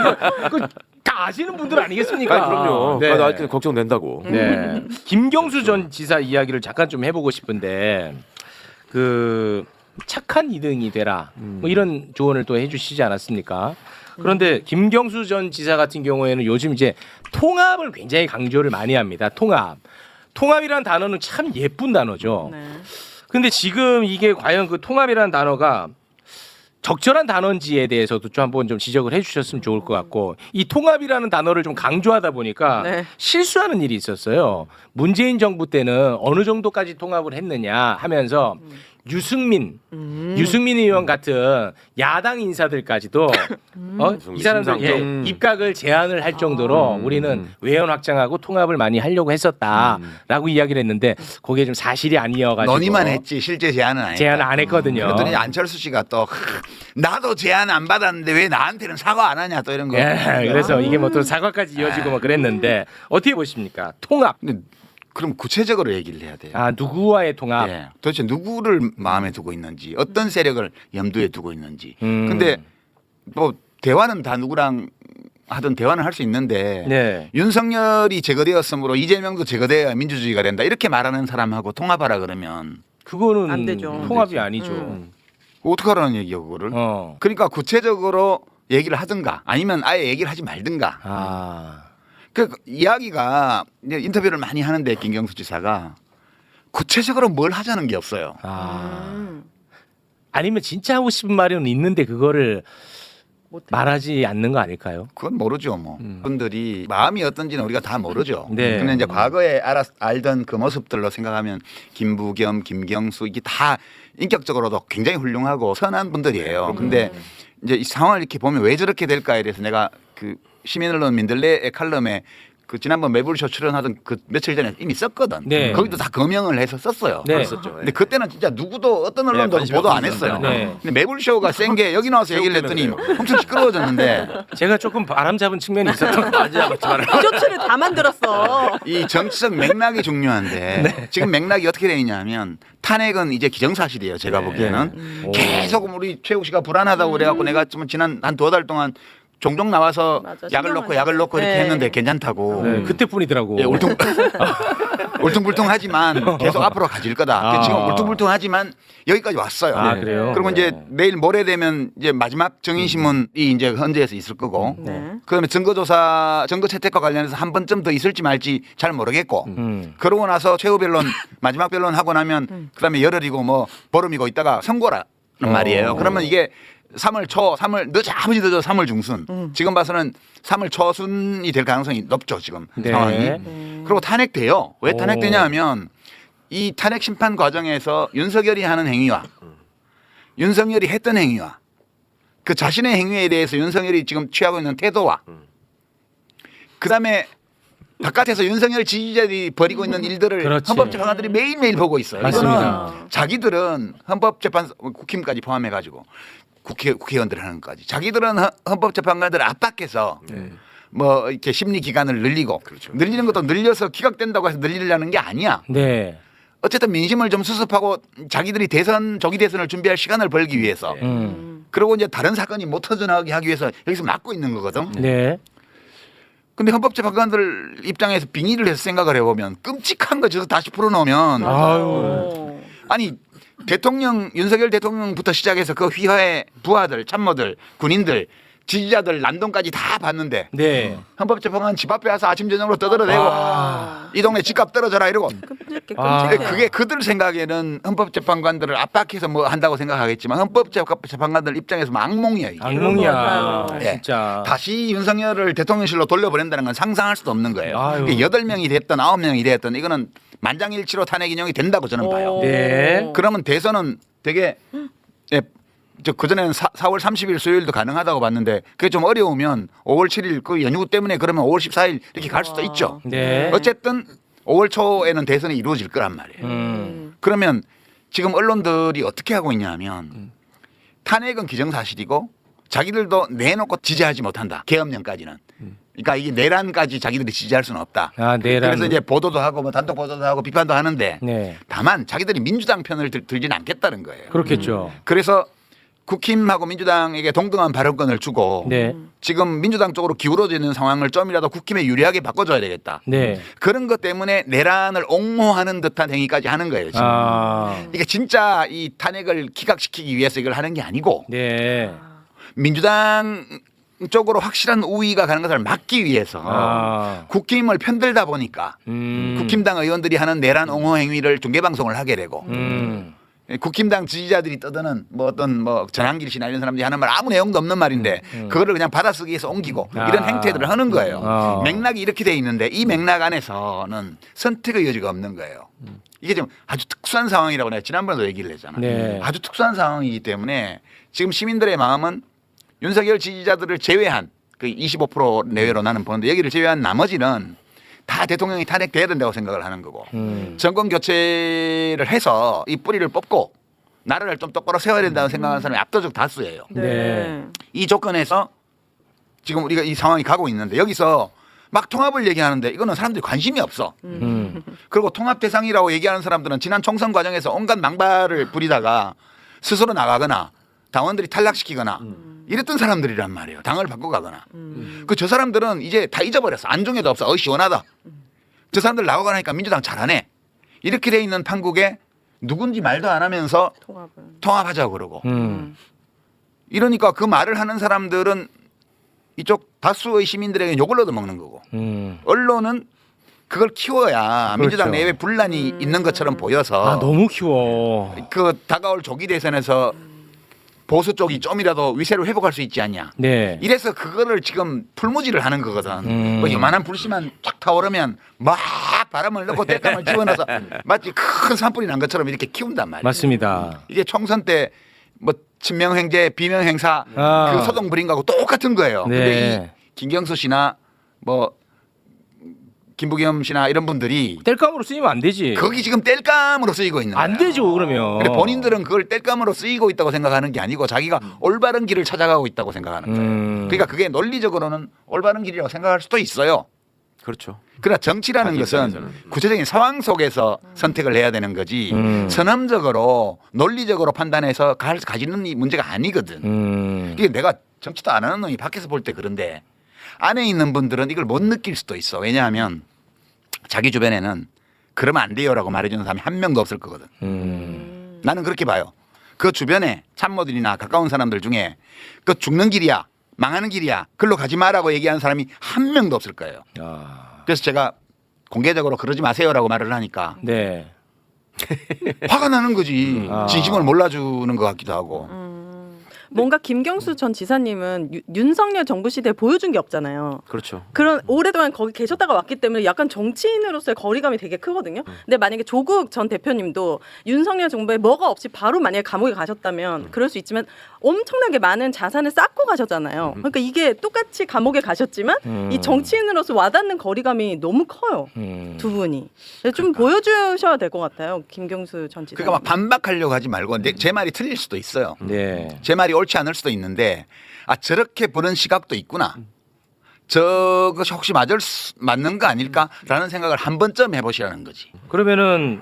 다 아시는 분들 아니겠습니까? 아 그럼요. 네. 나한테 걱정된다고. 네. 김경수 전 지사 이야기를 잠깐 좀 해보고 싶은데 그 착한 2등이 되라 뭐 이런 조언을 또 해주시지 않았습니까? 그런데 김경수 전 지사 같은 경우에는 요즘 이제 통합을 굉장히 강조를 많이 합니다. 통합이라는 단어는 참 예쁜 단어죠. 네. 근데 지금 이게 과연 그 통합이라는 단어가 적절한 단어인지에 대해서도 좀 한번 좀 지적을 해주셨으면 좋을 것 같고 이 통합이라는 단어를 좀 강조하다 보니까 네. 실수하는 일이 있었어요. 문재인 정부 때는 어느 정도까지 통합을 했느냐 하면서 유승민 의원 같은 야당 인사들까지도 이 사람들 입각을 제한을 할 정도로 우리는 외연 확장하고 통합을 많이 하려고 했었다라고 이야기를 했는데 그게 좀 사실이 아니어가지고 논의만 했지 실제 제안은 안 했다. 제안을 안 했거든요. 그랬더니 안철수 씨가 또 나도 제안 안 받았는데 왜 나한테는 사과 안 하냐 또 이런 거. 예, 그래서 이게 뭐 또 사과까지 이어지고 뭐 그랬는데 어떻게 보십니까? 통합. 근데 그럼 구체적으로 얘기를 해야 돼요. 누구와의 통합? 예. 도대체 누구를 마음에 두고 있는지, 어떤 세력을 염두에 두고 있는지. 근데 뭐 대화는 다 누구랑 하든 대화는 할 수 있는데 네. 윤석열이 제거되었으므로 이재명도 제거되어야 민주주의가 된다 이렇게 말하는 사람하고 통합하라 그러면 그거는 안 되죠. 통합이 아니죠. 어떡하라는 얘기야 그거를. 그러니까 구체적으로 얘기를 하든가 아니면 아예 얘기를 하지 말든가. 그 이야기가 이제 인터뷰를 많이 하는데 김경수 지사가 구체적으로 뭘 하자는 게 없어요. 아니면 진짜 하고 싶은 말은 있는데 그거를 말하지 않는 거 아닐까요? 그건 모르죠, 뭐. 분들이 마음이 어떤지는 우리가 다 모르죠. 네. 근데 이제 과거에 알던 그 모습들로 생각하면 김부겸, 김경수 이게 다 인격적으로도 굉장히 훌륭하고 선한 분들이에요. 근데 이제 이 상황을 이렇게 보면 왜 저렇게 될까에 대해서 내가 그 시민언론 민들레의 칼럼에 그 지난번 매불쇼 출연하던 그 며칠 전에 이미 썼거든. 네. 거기도 다 검명을 해서 썼어요. 네. 근데 그때는 진짜 누구도 어떤 언론도 관심이 보도 안 없었어요. 했어요. 네. 근데 매불쇼가 센 게 여기 나와서 얘기를 했더니 엄청 시끄러워졌는데 제가 조금 바람 잡은 측면이 있었던 거 맞아요. 디저트를 다 만들었어. 이 정치적 맥락이 중요한데 지금 맥락이 어떻게 되어 있냐면 탄핵은 이제 기정사실이에요. 제가 보기에는 계속 우리 최욱 씨가 불안하다고 그래갖고 내가 좀 지난 한 2달 동안 종종 나와서 맞아, 약을 신경 넣고 안 약을 넣고 이렇게 네. 했는데 괜찮다고. 그때뿐이더라고. 예, 울퉁. 울퉁불퉁하지만 계속 앞으로 가질 거다. 지금 울퉁불퉁하지만 여기까지 왔어요. 아, 그래요? 그리고 이제 내일 모레 되면 이제 마지막 정인신문이 이제 헌재에서 있을 거고, 그다음에 증거조사, 증거 채택과 관련해서 한 번쯤 더 있을지 말지 잘 모르겠고, 그러고 나서 최후 변론, 마지막 변론 하고 나면 그다음에 열흘이고 뭐 보름이고 있다가 선고라는 말이에요. 그러면 이게 3월 초, 3월 아무리 늦어 3월 중순. 지금 봐서는 3월 초순이 될 가능성이 높죠 지금 네. 상황이. 그리고 탄핵돼요. 왜 탄핵되냐 하면 이 탄핵 심판 과정에서 윤석열이 하는 행위와 윤석열이 했던 행위와 그 자신의 행위에 대해서 윤석열이 지금 취하고 있는 태도와 그다음에 바깥에서 윤석열 지지자들이 벌이고 있는 일들을 그렇지. 헌법재판관들이 매일매일 보고 있어요. 맞습니다. 이거는 자기들은 헌법재판 국힘까지 포함해가지고 국회의원들 하는 것까지 자기들은 헌법재판관들을 압박해서 뭐 이렇게 심리 기간을 늘리고 늘리는 것도 늘려서 기각된다고 해서 늘리려는 게 아니야. 네. 어쨌든 민심을 좀 수습하고 자기들이 조기 대선을 준비할 시간을 벌기 위해서 그리고 이제 다른 사건이 못 터져나가게 하기 위해서 여기서 막고 있는 거거든. 네. 근데 헌법재판관들 입장에서 빙의를 해서 생각을 해보면 끔찍한 거 저서 다시 풀어놓으면 아니 대통령 윤석열 대통령부터 시작해서 그 휘하의 부하들 참모들 군인들 지지자들 난동까지 다 봤는데 네. 헌법재판관 집 앞에 와서 아침 저녁으로 떠들어대고 이 동네 집값 떨어져라 이러고 그게 그들 생각에는 헌법재판관들을 압박해서 뭐 한다고 생각하겠지만 헌법재판관들 입장에서 악몽이야 이게. 악몽이야. 예. 진짜. 다시 윤석열을 대통령실로 돌려보낸다는 건 상상할 수도 없는 거예요. 아유. 8명이 됐든 9명이 됐든 이거는 만장일치로 탄핵 인용이 된다고 저는 봐요. 네. 그러면 대선은 되게 저 그전에는 4월 30일 수요일도 가능하다고 봤는데 그게 좀 어려우면 5월 7일 그 연휴 때문에 그러면 5월 14일 이렇게 갈 수도 있죠. 네. 어쨌든 5월 초에는 대선이 이루어질 거란 말이에요. 그러면 지금 언론들이 어떻게 하고 있냐 하면 탄핵은 기정사실이고 자기들도 내놓고 지지하지 못한다. 계엄령까지는. 그러니까 이게 내란까지 자기들이 지지할 수는 없다. 아, 내란. 그래서 이제 보도도 하고 뭐 단독 보도도 하고 비판도 하는데 네. 다만 다만 자기들이 민주당 편을 들지는 않겠다는 거예요. 그렇겠죠. 그래서 국힘하고 민주당에게 동등한 발언권을 주고 네. 지금 민주당 쪽으로 기울어져 있는 상황을 좀이라도 국힘에 유리하게 바꿔줘야 되겠다. 네. 그런 것 때문에 내란을 옹호하는 듯한 행위까지 하는 거예요. 지금. 이게 진짜 이 탄핵을 기각시키기 위해서 이걸 하는 게 아니고 네. 민주당 쪽으로 확실한 우위가 가는 것을 막기 위해서 국힘을 편들다 보니까 국힘당 의원들이 하는 내란 옹호 행위를 중계방송을 하게 되고 국힘당 지지자들이 떠드는 뭐 어떤 뭐 전한길 씨나 이런 사람들이 하는 말 아무 내용도 없는 말인데 그거를 그냥 받아쓰기해서 옮기고 이런 행태들을 하는 거예요. 맥락이 이렇게 돼 있는데 이 맥락 안에서는 선택의 여지가 없는 거예요. 이게 좀 아주 특수한 상황이라고 내가 지난번에도 얘기를 했잖아. 네. 아주 특수한 상황이기 때문에 지금 시민들의 마음은 윤석열 지지자들을 제외한 그 25% 내외로 나는 보는데 여기를 제외한 나머지는 다 대통령이 탄핵돼야 된다고 생각을 하는 거고 정권 교체를 해서 이 뿌리를 뽑고 나라를 좀 똑바로 세워야 된다고 생각하는 사람이 압도적 다수예요. 네. 이 조건에서 지금 우리가 이 상황이 가고 있는데 여기서 막 통합을 얘기하는데 이거는 사람들이 관심이 없어. 그리고 통합 대상이라고 얘기하는 사람들은 지난 총선 과정에서 온갖 망발을 부리다가 스스로 나가거나 당원들이 탈락시키거나 이랬던 사람들이란 말이에요. 당을 바꿔가거나. 그 저 사람들은 이제 다 잊어버렸어. 안중에도 없어. 시원하다. 저 사람들 나가고 나니까 민주당 잘하네. 이렇게 돼 있는 판국에 누군지 말도 안 하면서 통합하자고 그러고. 이러니까 그 말을 하는 사람들은 이쪽 다수의 시민들에게 욕을 얻어먹는 거고. 언론은 그걸 키워야 민주당 내에 분란이 있는 것처럼 보여서 너무 키워. 그 다가올 조기 대선에서 보수 쪽이 좀이라도 위세를 회복할 수 있지 않냐. 네. 이래서 그거를 지금 풀무지를 하는 거거든. 뭐 요만한 불씨만 쫙 타오르면 막 바람을 넣고 땔감을 집어넣어서 마치 큰 산불이 난 것처럼 이렇게 키운단 말이에요. 맞습니다. 이게 총선 때 뭐 친명행제, 비명행사 그 소동 부린 거하고 똑같은 거예요. 네. 근데 이 김경수 씨나 뭐 김부겸 씨나 이런 분들이 뗄감으로 쓰이면 안 되지. 거기 지금 뗄감으로 쓰이고 있는 거야. 안 되죠 그러면. 근데 본인들은 그걸 뗄감으로 쓰이고 있다고 생각하는 게 아니고 자기가 올바른 길을 찾아가고 있다고 생각하는 거예요. 그러니까 그게 논리적으로는 올바른 길이라고 생각할 수도 있어요. 그렇죠. 그러나 정치라는 것은 구체적인 상황 속에서 선택을 해야 되는 거지 선험적으로 논리적으로 판단해서 가지는 이 문제가 아니거든. 이게 내가 정치도 안 하는 놈이 밖에서 볼 때 그런데 안에 있는 분들은 이걸 못 느낄 수도 있어. 왜냐하면 자기 주변에는 그러면 안 돼요라고 말해주는 사람이 한 명도 없을 거거든. 나는 그렇게 봐요. 그 주변에 참모들이나 가까운 사람들 중에 그 죽는 길이야, 망하는 길이야, 글로 가지 마라고 얘기하는 사람이 한 명도 없을 거예요. 그래서 제가 공개적으로 그러지 마세요라고 말을 하니까 네. 화가 나는 거지. 진심을 몰라주는 것 같기도 하고. 뭔가 김경수 전 지사님은 윤석열 정부 시대에 보여준 게 없잖아요. 그렇죠. 그런 오랫동안 거기 계셨다가 왔기 때문에 약간 정치인으로서의 거리감이 되게 크거든요. 근데 만약에 조국 전 대표님도 윤석열 정부에 뭐가 없이 바로 만약에 감옥에 가셨다면 그럴 수 있지만 엄청나게 많은 자산을 쌓고 가셨잖아요. 그러니까 이게 똑같이 감옥에 가셨지만 이 정치인으로서 와닿는 거리감이 너무 커요. 두 분이. 그래서 좀 보여주셔야 될 것 같아요. 김경수 전 지사. 그러니까 막 반박하려고 하지 말고 제 말이 틀릴 수도 있어요. 네. 제 말이 옳지 않을 수도 있는데 아 저렇게 보는 시각도 있구나. 저것이 혹시 맞는 거 아닐까라는 생각을 한 번쯤 해보시라는 거지. 그러면은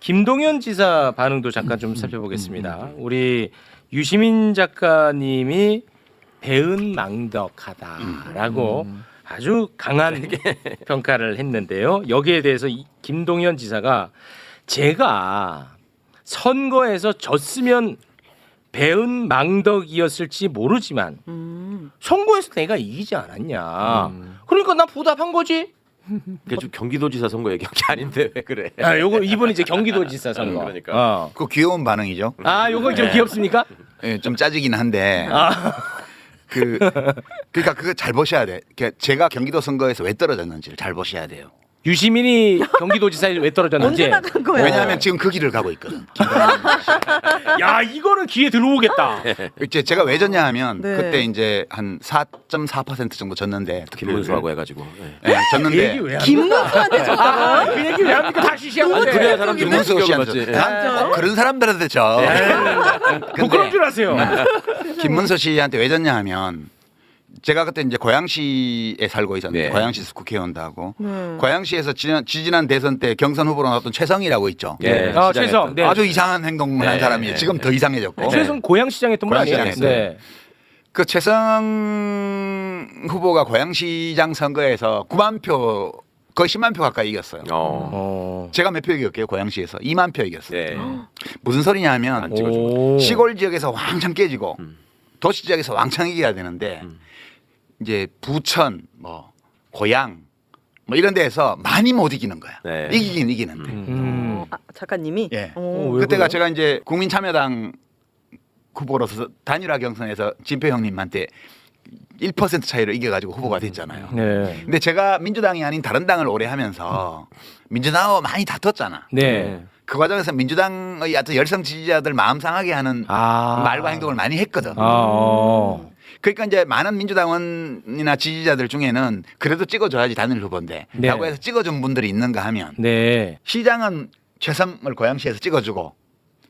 김동연 지사 반응도 잠깐 좀 살펴보겠습니다. 우리 유시민 작가님이 배은망덕하다라고 아주 강한 평가를 했는데요. 여기에 대해서 김동연 지사가 제가 선거에서 졌으면 배은망덕이었을지 모르지만 선거에서 내가 이기지 않았냐. 그러니까 나 보답한 거지. 그게 좀 경기도지사 선거 얘기한 게 아닌데 왜 그래? 아, 요거 이번 이제 경기도지사 선거. 그러니까. 그 귀여운 반응이죠. 아, 요거 좀 귀엽습니까? 예, 좀 짜지긴 한데. 그러니까 그거 잘 보셔야 돼. 제가 경기도 선거에서 왜 떨어졌는지를 잘 보셔야 돼요. 유시민이 경기도지사에 왜 떨어졌는지. 언제 나간 거야? 왜냐하면 지금 그 길을 가고 있거든. 야, 이거는 귀에 들어오겠다. 이제 제가 왜 졌냐 하면 네. 그때 이제 한 4.4% 정도 졌는데 김문수하고 해가지고. 예, 그 졌는데 얘기 왜 합니까? 김문수한테 졌다고요? 그 얘기 왜 합니까? 다시 시작하세요. 그래야 사람들이 김문수 충격을 씨한테 받지. 꼭 그런 사람들한테 져. 부끄러운 줄 아세요. 김문수 씨한테 왜 졌냐 하면 제가 그때 이제 고양시에 살고 있었는데 네. 고양시에서 국회의원도 하고 고양시에서 지지난 대선 때 경선 후보로 나왔던 최성이라고 있죠. 예. 아, 시장에 최성. 네. 아주 이상한 행동을 한 네. 사람이에요. 지금 더 이상해졌고. 최성 고양시장 했던 분 아니에요? 고양시장에서. 네. 그 최성 후보가 고양시장 선거에서 9만 표 거의 10만 표 가까이 이겼어요. 제가 몇 표 이겼게요? 고양시에서 2만 표 이겼어요. 네. 무슨 소리냐 하면 안 찍어줘. 오. 시골 지역에서 왕창 깨지고 도시 지역에서 왕창 이겨야 되는데 이제 부천, 뭐 고양, 뭐 이런 데에서 많이 못 이기는 거야. 네. 이기긴 이기는데. 작가님이. 예. 왜 그때가 그래요? 제가 이제 국민참여당 후보로서 단일화 경선에서 진표 형님한테 1% 차이로 이겨가지고 후보가 됐잖아요. 네. 근데 제가 민주당이 아닌 다른 당을 오래 하면서 민주당하고 많이 다퉜잖아. 네. 그 과정에서 민주당의 어떤 열성 지지자들 마음 상하게 하는 말과 행동을 많이 했거든. 그러니까 이제 많은 민주당원이나 지지자들 중에는 그래도 찍어줘야지 단일 후보인데 네. 라고 해서 찍어준 분들이 있는가 하면 네. 시장은 최성을 고양시에서 찍어주고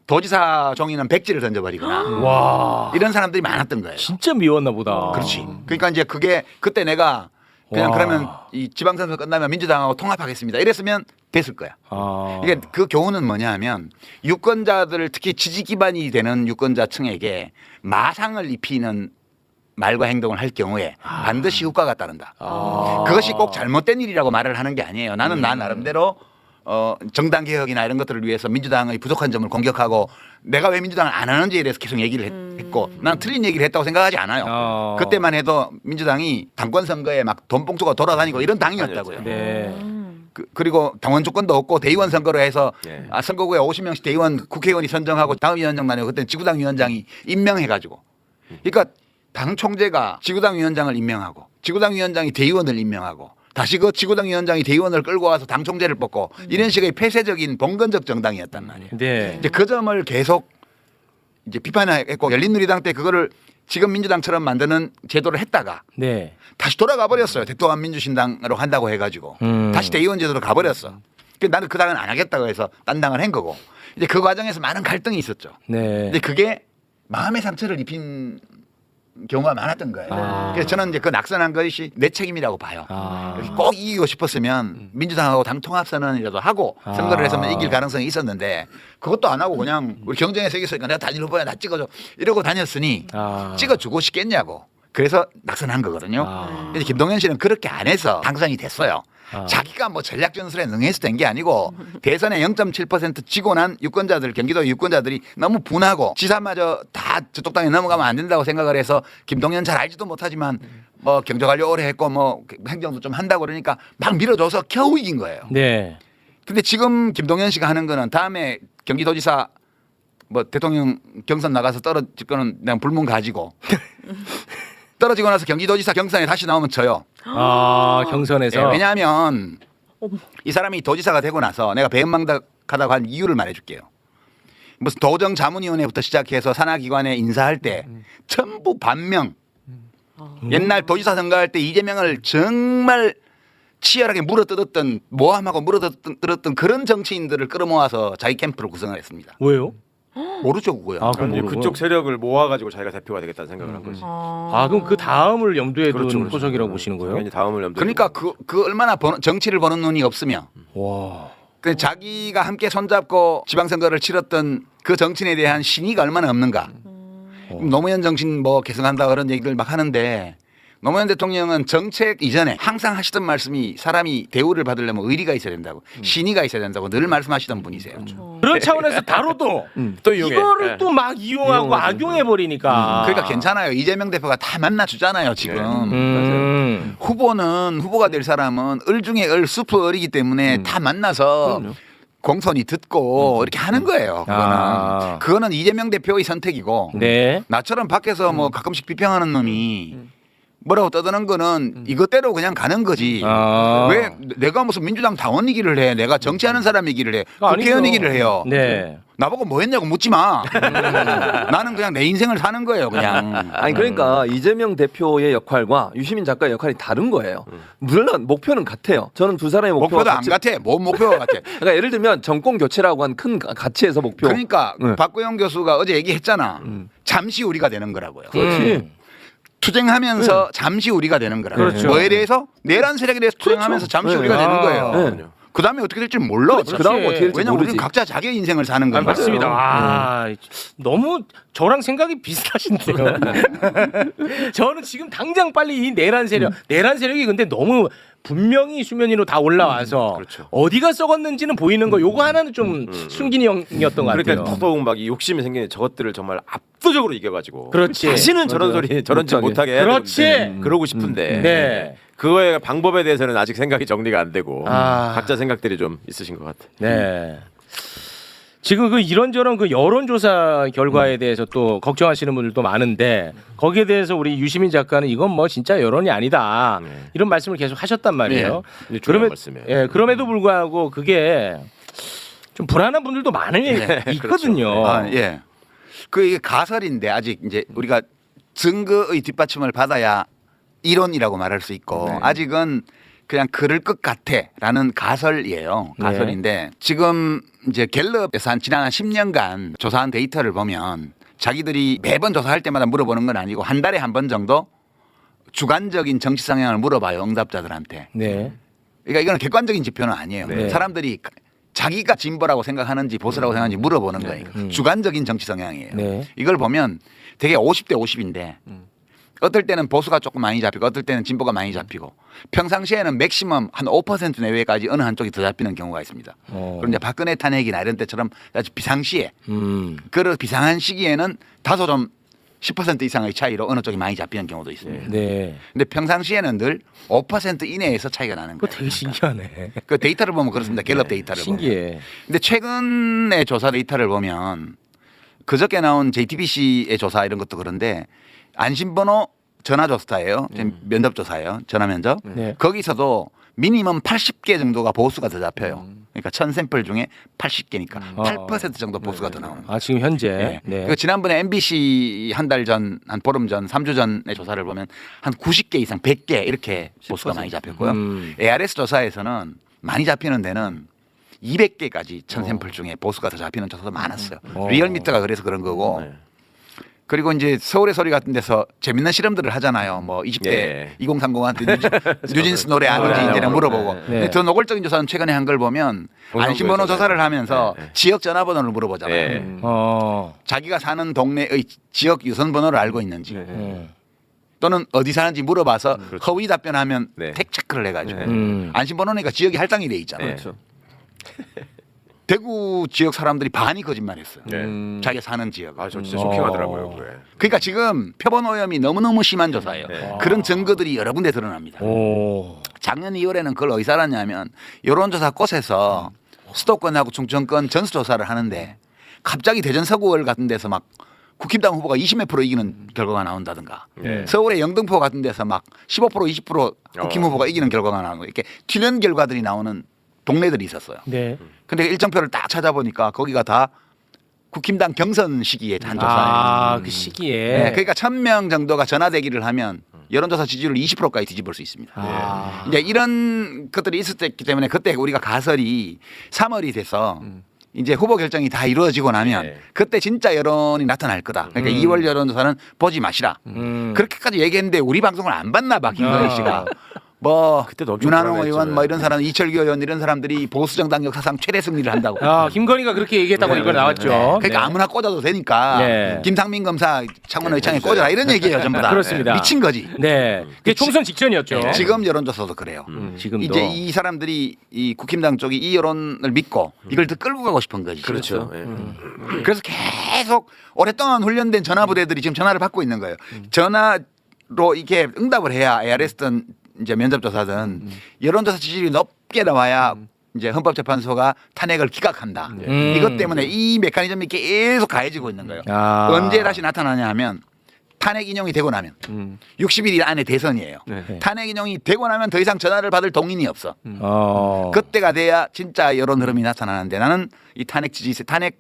도지사 종이는 백지를 던져버리거나 와. 이런 사람들이 많았던 거예요. 진짜 미웠나 보다. 그렇지. 그러니까 이제 그게 그때 내가 그냥 와. 그러면 이 지방선거 끝나면 민주당하고 통합하겠습니다. 이랬으면 됐을 거야. 이게 그 교훈은 뭐냐 하면 유권자들 특히 지지 기반이 되는 유권자층에게 마상을 입히는 말과 행동을 할 경우에 반드시 효과가 따른다. 그것이 꼭 잘못된 일이라고 말을 하는 게 아니에요. 나는 나 나름대로 정당 개혁이나 이런 것들을 위해서 민주당의 부족한 점을 공격하고 내가 왜 민주당을 안 하는지에 대해서 계속 얘기를 했고 나는 틀린 얘기를 했다고 생각하지 않아요. 그때만 해도 민주당이 당권 선거에 막 돈봉투가 돌아다니고 이런 당이었다고요. 네. 그리고 당원 조건도 없고 대의원 선거로 해서 네. 선거구에 50명씩 대의원 국회의원이 선정하고 다음 위원장 나뉘고 그때는 지구당 위원장이 임명해가지고 그러니까 당 총재가 지구당 위원장을 임명하고 지구당 위원장이 대의원을 임명하고 다시 그 지구당 위원장이 대의원을 끌고 와서 당 총재를 뽑고 이런 식의 폐쇄적인 봉건적 정당이었단 말이에요. 네. 이제 그 점을 계속 이제 비판했고 열린우리당 때 그거를 지금 민주당처럼 만드는 제도를 했다가 네. 다시 돌아가 버렸어요. 대통합 민주신당으로 한다고 해가지고 다시 대의원 제도로 가버렸어. 나는 그 당은 안 하겠다고 해서 딴 당을 한 거고 이제 그 과정에서 많은 갈등이 있었죠. 네. 근데 그게 마음의 상처를 입힌 경우가 많았던 거예요. 그래서 저는 이제 그 낙선한 것이 내 책임이라고 봐요. 꼭 이기고 싶었으면 민주당하고 당 통합선언이라도 하고 선거를 했으면 이길 가능성이 있었는데 그것도 안 하고 그냥 우리 경쟁에서 이겼으니까 내가 단일 후보야 나 찍어줘 이러고 다녔으니 찍어주고 싶겠냐고. 그래서 낙선한 거거든요. 그래서 김동연 씨는 그렇게 안 해서 당선이 됐어요. 자기가 뭐 전략 전술에 능해서 된 게 아니고 대선에 0.7% 지고 난 유권자들 경기도 유권자들이 너무 분하고 지사마저 다 저쪽 당에 넘어가면 안 된다고 생각을 해서 김동연 잘 알지도 못하지만 뭐 경제관료 오래 했고 뭐 행정도 좀 한다고 그러니까 막 밀어줘서 겨우 이긴 거예요. 네. 근데 지금 김동연 씨가 하는 거는 다음에 경기도지사 뭐 대통령 경선 나가서 떨어질 거는 그냥 불문 가지고 떨어지고 나서 경기도지사 경선에 다시 나오면 져요. 아, 경선에서. 예, 왜냐하면 이 사람이 도지사가 되고 나서 내가 배은망덕하다고 한 이유를 말해줄게요. 무슨 도정자문위원회부터 시작해서 산하기관에 인사할 때 전부 반명. 옛날 도지사 선거할 때 이재명을 정말 치열하게 물어뜯었던 모함하고 물어뜯었던 그런 정치인들을 끌어모아서 자기 캠프를 구성을 했습니다. 왜요? 모르죠 그거요. 아, 그럼 아니, 모르고. 그쪽 세력을 모아가지고 자기가 대표가 되겠다는 생각을 한 거지. 아, 그럼 그 다음을 염두에 둔 그렇죠. 포석이라고 보시는 거예요? 당연히 다음을 염두에 그러니까 두고. 그 얼마나 정치를 보는 눈이 없으면 와. 그 자기가 함께 손잡고 지방선거를 치렀던 그 정치인에 대한 신의가 얼마나 없는가. 노무현 정신 뭐 계승한다 그런 얘기들 막 하는데 노무현 대통령은 정책 이전에 항상 하시던 말씀이 사람이 대우를 받으려면 의리가 있어야 된다고 신의가 있어야 된다고 늘 말씀하시던 분이세요. 그런 차원에서 다뤄도 또 이용해. 이거를 예. 또 막 이용하고 이용하지. 악용해 버리니까. 그러니까 괜찮아요. 이재명 대표가 다 만나주잖아요 지금. 후보는 후보가 될 사람은 을 중에 을 수프 을이기 때문에 다 만나서 공손히 듣고 이렇게 하는 거예요. 아. 그거는 이재명 대표의 선택이고 네. 나처럼 밖에서 뭐 가끔씩 비평하는 놈이 뭐라고 떠드는 거는 이것대로 그냥 가는 거지. 아. 왜 내가 무슨 민주당 당원이기를 해. 내가 정치하는 사람이기를 해. 국회의원이기를 해요. 네. 나보고 뭐 했냐고 묻지 마. 나는 그냥 내 인생을 사는 거예요. 그냥. 아니 그러니까 이재명 대표의 역할과 유시민 작가의 역할이 다른 거예요. 물론 목표는 같아요. 저는 두 사람의 목표도 안 같이- 같아. 뭔 목표가 같아. 그러니까 예를 들면 정권 교체라고 한 큰 가치에서 목표. 그러니까 네. 박구영 교수가 어제 얘기했잖아. 잠시 우리가 되는 거라고요. 그렇지. 투쟁하면서 잠시 우리가 되는 거라고. 그렇죠. 뭐에 대해서 내란 세력에 대해서 투쟁하면서 잠시 네. 우리가 되는 아. 거예요. 네. 그 다음에 어떻게 될지 몰라. 그렇지. 그다음 어떻게 될지 왜냐면 모르지. 우리는 각자 자기의 인생을 사는 아, 거니까. 맞습니다. 아, 너무 저랑 생각이 비슷하신데요. 저는 지금 당장 빨리 이 내란 세력이 근데 너무 분명히 수면 위로 다 올라와서 그렇죠. 어디가 썩었는지는 보이는 거 요거 하나는 좀 순기능이었던 것 그러니까 같아요. 더더욱 막 이 욕심이 생기는 저것들을 정말 압도적으로 이겨가지고. 그렇지. 다시는 저런 소리 저런 짓 못하게 해야 그렇지. 되는데 그러고 싶은데 네. 그거의 방법에 대해서는 아직 생각이 정리가 안 되고 아. 각자 생각들이 좀 있으신 것 같아. 네. 지금 그 이런저런 그 여론조사 결과에 대해서 또 걱정하시는 분들도 많은데 거기에 대해서 우리 유시민 작가는 이건 뭐 진짜 여론이 아니다 이런 말씀을 계속 하셨단 말이에요. 네. 중요한 말씀이에요. 예, 그럼에도 불구하고 그게 좀 불안한 분들도 많이 있거든요. 아, 예. 그 이게 가설인데 아직 이제 우리가 증거의 뒷받침을 받아야 이론이라고 말할 수 있고 아직은 그냥 그럴 것 같아라는 가설이에요. 가설인데 지금 이제 갤럽에서 지난 한 10년간 조사한 데이터를 보면 자기들이 매번 조사할 때마다 물어보는 건 아니고 한 달에 한 번 정도 주관적인 정치 성향을 물어봐요. 응답자들한테. 네. 그러니까 이거는 객관적인 지표는 아니에요. 네. 사람들이 자기가 진보라고 생각하는지 보수라고 생각하는지 물어보는 거예요. 주관적인 정치 성향이에요. 네. 이걸 보면 되게 50대 50인데 어떨 때는 보수가 조금 많이 잡히고 어떨 때는 진보가 많이 잡히고 평상시에는 맥시멈 한 5% 내외까지 어느 한쪽이 더 잡히는 경우가 있습니다. 그럼 이제 박근혜 탄핵이나 이런 때처럼 아주 비상시에 그 비상한 시기에는 다소 좀 10% 이상의 차이로 어느 쪽이 많이 잡히는 경우도 있습니다. 네. 근데 평상시에는 늘 5% 이내에서 차이가 나는 그거 거예요. 되게 신기하네. 그 데이터를 보면 그렇습니다. 갤럽 데이터를 보면. 신기해. 근데 최근의 조사 데이터를 보면 그저께 나온 JTBC의 조사 이런 것도 그런데 안심번호 전화조사예요. 면접 조사예요. 전화 면접. 네. 거기서도 미니멈 80개 정도가 보수가 더 잡혀요. 그러니까 1000샘플 중에 80개니까 8% 정도 보수가 더 나오는 거예요. 아, 지금 현재. 네. 네. 그 지난번에 MBC 한 달 전, 한 보름 전, 3주 전의 조사를 보면 한 90개 이상, 100개 이렇게 보수가 많이 잡혔고요. ARS 조사에서는 많이 잡히는 데는 200개까지 1000샘플 중에 보수가 더 잡히는 조사도 많았어요. 리얼미터가 그래서 그런 거고. 그리고 이제 서울의 소리 같은 데서 재밌는 실험들을 하잖아요. 뭐 20대 예. 2030한테 뉴진스 노래 아는지 이제는 물어보고. 근데 더 노골적인 조사는 최근에 한 걸 보면 안심번호 조사를 하면서 지역 전화번호를 물어보잖아요. 예. 어. 자기가 사는 동네의 지역 유선 번호를 알고 있는지. 또는 어디 사는지 물어봐서 허위 답변하면 네. 택 체크를 해가지고 네. 안심번호니까 지역이 할당이 돼 있잖아요. 그렇죠. 대구 지역 사람들이 반이 거짓말했어요. 네. 자기가 사는 지역. 아, 저 진짜 쇼킹하더라고요. 그게. 그러니까 지금 표본 오염이 너무너무 심한 조사예요. 네. 그런 증거들이 여러 군데 드러납니다. 작년 2월에는 그걸 어디서 알았냐면 여론조사 곳에서 수도권하고 충청권 전수조사를 하는데 갑자기 대전 서구월 같은 데서 막 국힘당 후보가 20몇 프로 이기는 결과가 나온다든가 네. 서울의 영등포 같은 데서 막 15% 20% 국힘 후보가 이기는 결과가 나오는 거 이렇게 튀는 결과들이 나오는 동네들이 있었어요. 네. 근데 일정표를 딱 찾아보니까 거기가 다 국힘당 경선 시기에 한 조사예요. 아, 그 시기에. 네, 그러니까 1,000명 정도가 전화대기를 하면 여론조사 지지율 20%까지 뒤집을 수 있습니다. 아. 이제 이런 것들이 있었기 때문에 그때 우리가 가설이 3월이 돼서 이제 후보 결정이 다 이루어지고 나면 네. 그때 진짜 여론이 나타날 거다. 그러니까 2월 여론조사는 보지 마시라. 그렇게까지 얘기했는데 우리 방송을 안 봤나 봐 김건희 씨가. 뭐 그때도 엄청 윤한홍 불안했죠. 의원 뭐 이런 사람 이철규 의원 이런 사람들이 보수 정당 역사상 최대 승리를 한다고. 아, 김건희가 그렇게 얘기했다고 이거 나왔죠. 그러니까 아무나 꽂아도 되니까 네. 김상민 검사 창원 의창에 꽂아라 이런 얘기예요 전부 다. 그렇습니다. 미친 거지. 네. 그게 총선 직전이었죠. 지금 여론조사도 그래요. 지금도. 이제 이 사람들이 이 국힘당 쪽이 이 여론을 믿고 이걸 더 끌고 가고 싶은 거지. 그렇죠. 예. 그래서 계속 오랫동안 훈련된 전화부대들이 지금 전화를 받고 있는 거예요. 전화로 이게 응답을 해야 ARS든 이제 면접조사든 여론조사 지지율이 높게 나와야 이제 헌법재판소가 탄핵을 기각한다. 이것 때문에 이 메커니즘이 계속 가해지고 있는 거예요. 아. 언제 다시 나타나냐 하면 탄핵 인용이 되고 나면 60일 안에 대선이에요. 네. 탄핵 인용이 되고 나면 더 이상 전화를 받을 동인이 없어. 어. 그때가 돼야 진짜 여론 흐름이 나타나는데 나는 이 탄핵을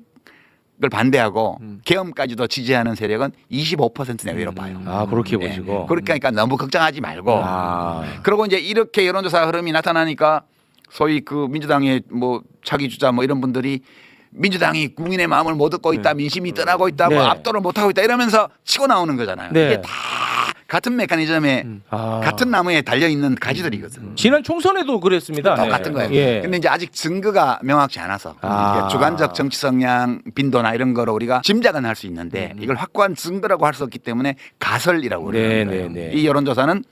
반대하고 계엄까지도 지지하는 세력은 25% 내외로 봐요. 아, 그렇게 보시고. 그러니까 너무 걱정하지 말고. 아. 그리고 이제 이렇게 여론조사 흐름이 나타나니까 소위 그 민주당의 뭐 차기 주자 뭐 이런 분들이 민주당이 국민의 마음을 못 듣고 있다, 민심이 떠나고 있다, 뭐 네. 압도를 못 하고 있다 이러면서 치고 나오는 거잖아요. 네. 이게 다 같은 메커니즘에 아. 같은 나무에 달려 있는 가지들이거든. 지난 총선에도 그랬습니다. 똑같은 거예요. 예. 근데 이제 아직 증거가 명확치 않아서 아. 이게 주관적 정치 성향 빈도나 이런 거로 우리가 짐작은 할 수 있는데 이걸 확고한 증거라고 할 수 없기 때문에 가설이라고 그러는 네, 거예요. 네, 네. 이 여론조사는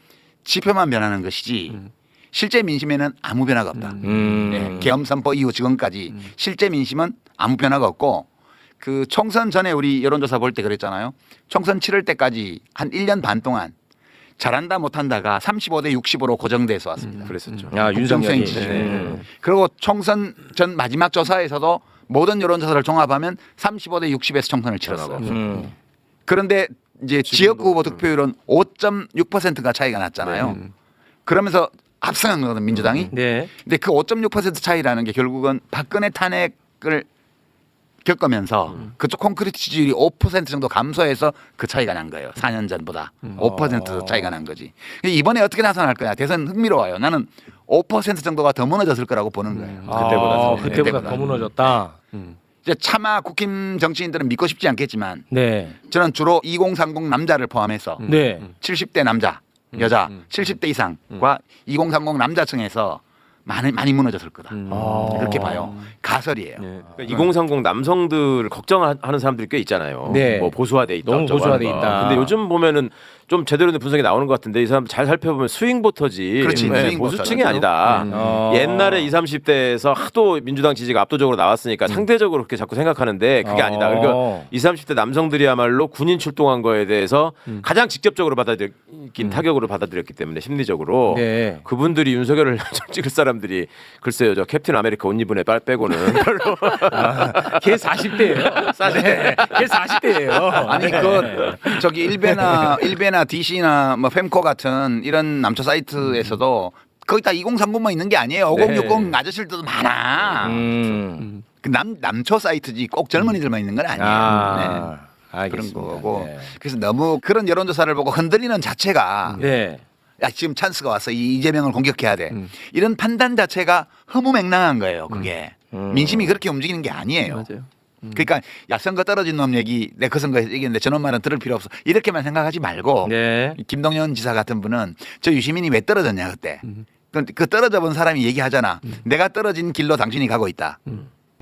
지표만 변하는 것이지 실제 민심에는 아무 변화가 없다. 네, 계엄 선포 이후 지금까지 실제 민심은 아무 변화가 없고 그 총선 전에 우리 여론조사 볼 때 그랬잖아요. 총선 치를 때까지 한 1년 반 동안 잘한다 못한다가 35대 60으로 고정돼서 왔습니다. 그랬었죠. 아, 윤석열이. 국정수행 지지율. 그리고 총선 전 마지막 조사에서도 모든 여론조사를 종합하면 35대 60에서 총선을 치렀어요. 그런데 이제 지역구 후보 득표율은 5.6%가 차이가 났잖아요. 그러면서 압승한 거거든 민주당이. 네. 근데 그 5.6% 차이라는 게 결국은 박근혜 탄핵을 겪으면서 그쪽 콘크리트 지지율이 5% 정도 감소해서 그 차이가 난 거예요. 4년 전보다 5% 차이가 난 거지. 이번에 어떻게 나타날 거냐. 대선 흥미로워요. 나는 5% 정도가 더 무너졌을 거라고 보는 거예요. 그때보다 더 무너졌다. 이제 차마 국힘 정치인들은 믿고 싶지 않겠지만 네. 저는 주로 2030 남자를 포함해서 네. 70대 남자, 여자, 70대 이상과 2030 남자층에서 많이 무너졌을 거다. 그렇게 봐요. 가설이에요. 네. 그러니까 2030 남성들을 걱정하는 사람들이 꽤 있잖아요. 네. 뭐 보수화돼 있다. 너무 어쩌고 보수화돼 하는 거. 있다. 근데 요즘 보면은 좀 제대로 된 분석이 나오는 것 같은데 이 사람 잘 살펴보면 스윙 보터지. 그렇지, 스윙 보수층이 보터죠. 아니다. 옛날에 20, 30대에서 하도 민주당 지지가 압도적으로 나왔으니까 상대적으로 그렇게 자꾸 생각하는데 그게 아니다. 그러니까 20, 30대 남성들이야말로 군인 출동한 거에 대해서 가장 직접적으로 받아들인 타격으로 받아들였기 때문에 심리적으로 네. 그분들이 윤석열을 찍을 사람들이 글쎄요. 저 캡틴 아메리카 옷 입은 애 빼고는 별로 걔 40대예요. 네. 걔 40대예요. 아니 그 저기 일베나 DC나 뭐 fem코 같은 이런 남초 사이트에서도 거기 다 2030만 있는 게 아니에요. 5060 아저씨들도 많아. 그 남초 사이트지 꼭 젊은이들만 있는 건 아니에요. 네. 그런 거고. 네. 그래서 너무 그런 여론조사를 보고 흔들리는 자체가 네. 야 지금 찬스가 왔어. 이재명을 공격해야 돼. 이런 판단 자체가 허무맹랑한 거예요. 그게 민심이 그렇게 움직이는 게 아니에요. 맞아요. 그러니까 야 선거 떨어진 놈 얘기 내 그 선거에서 이겼는데 저놈 말은 들을 필요 없어. 이렇게만 생각하지 말고 네. 김동연 지사 같은 분은 저 유시민이 왜 떨어졌냐 그때. 그 떨어져 본 사람이 얘기하잖아. 내가 떨어진 길로 당신이 가고 있다.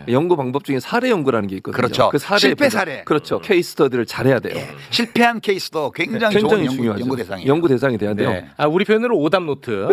연구 방법 중에 사례 연구라는 게 있거든요. 그렇죠. 그 사례 실패 사례. 그렇죠. 케이스 스터디를 잘해야 돼요. 실패한 케이스도 굉장히 좋은 중요하죠. 연구 대상이에요. 연구 대상이 돼야 돼요. 네. 우리 표현으로 오답 노트.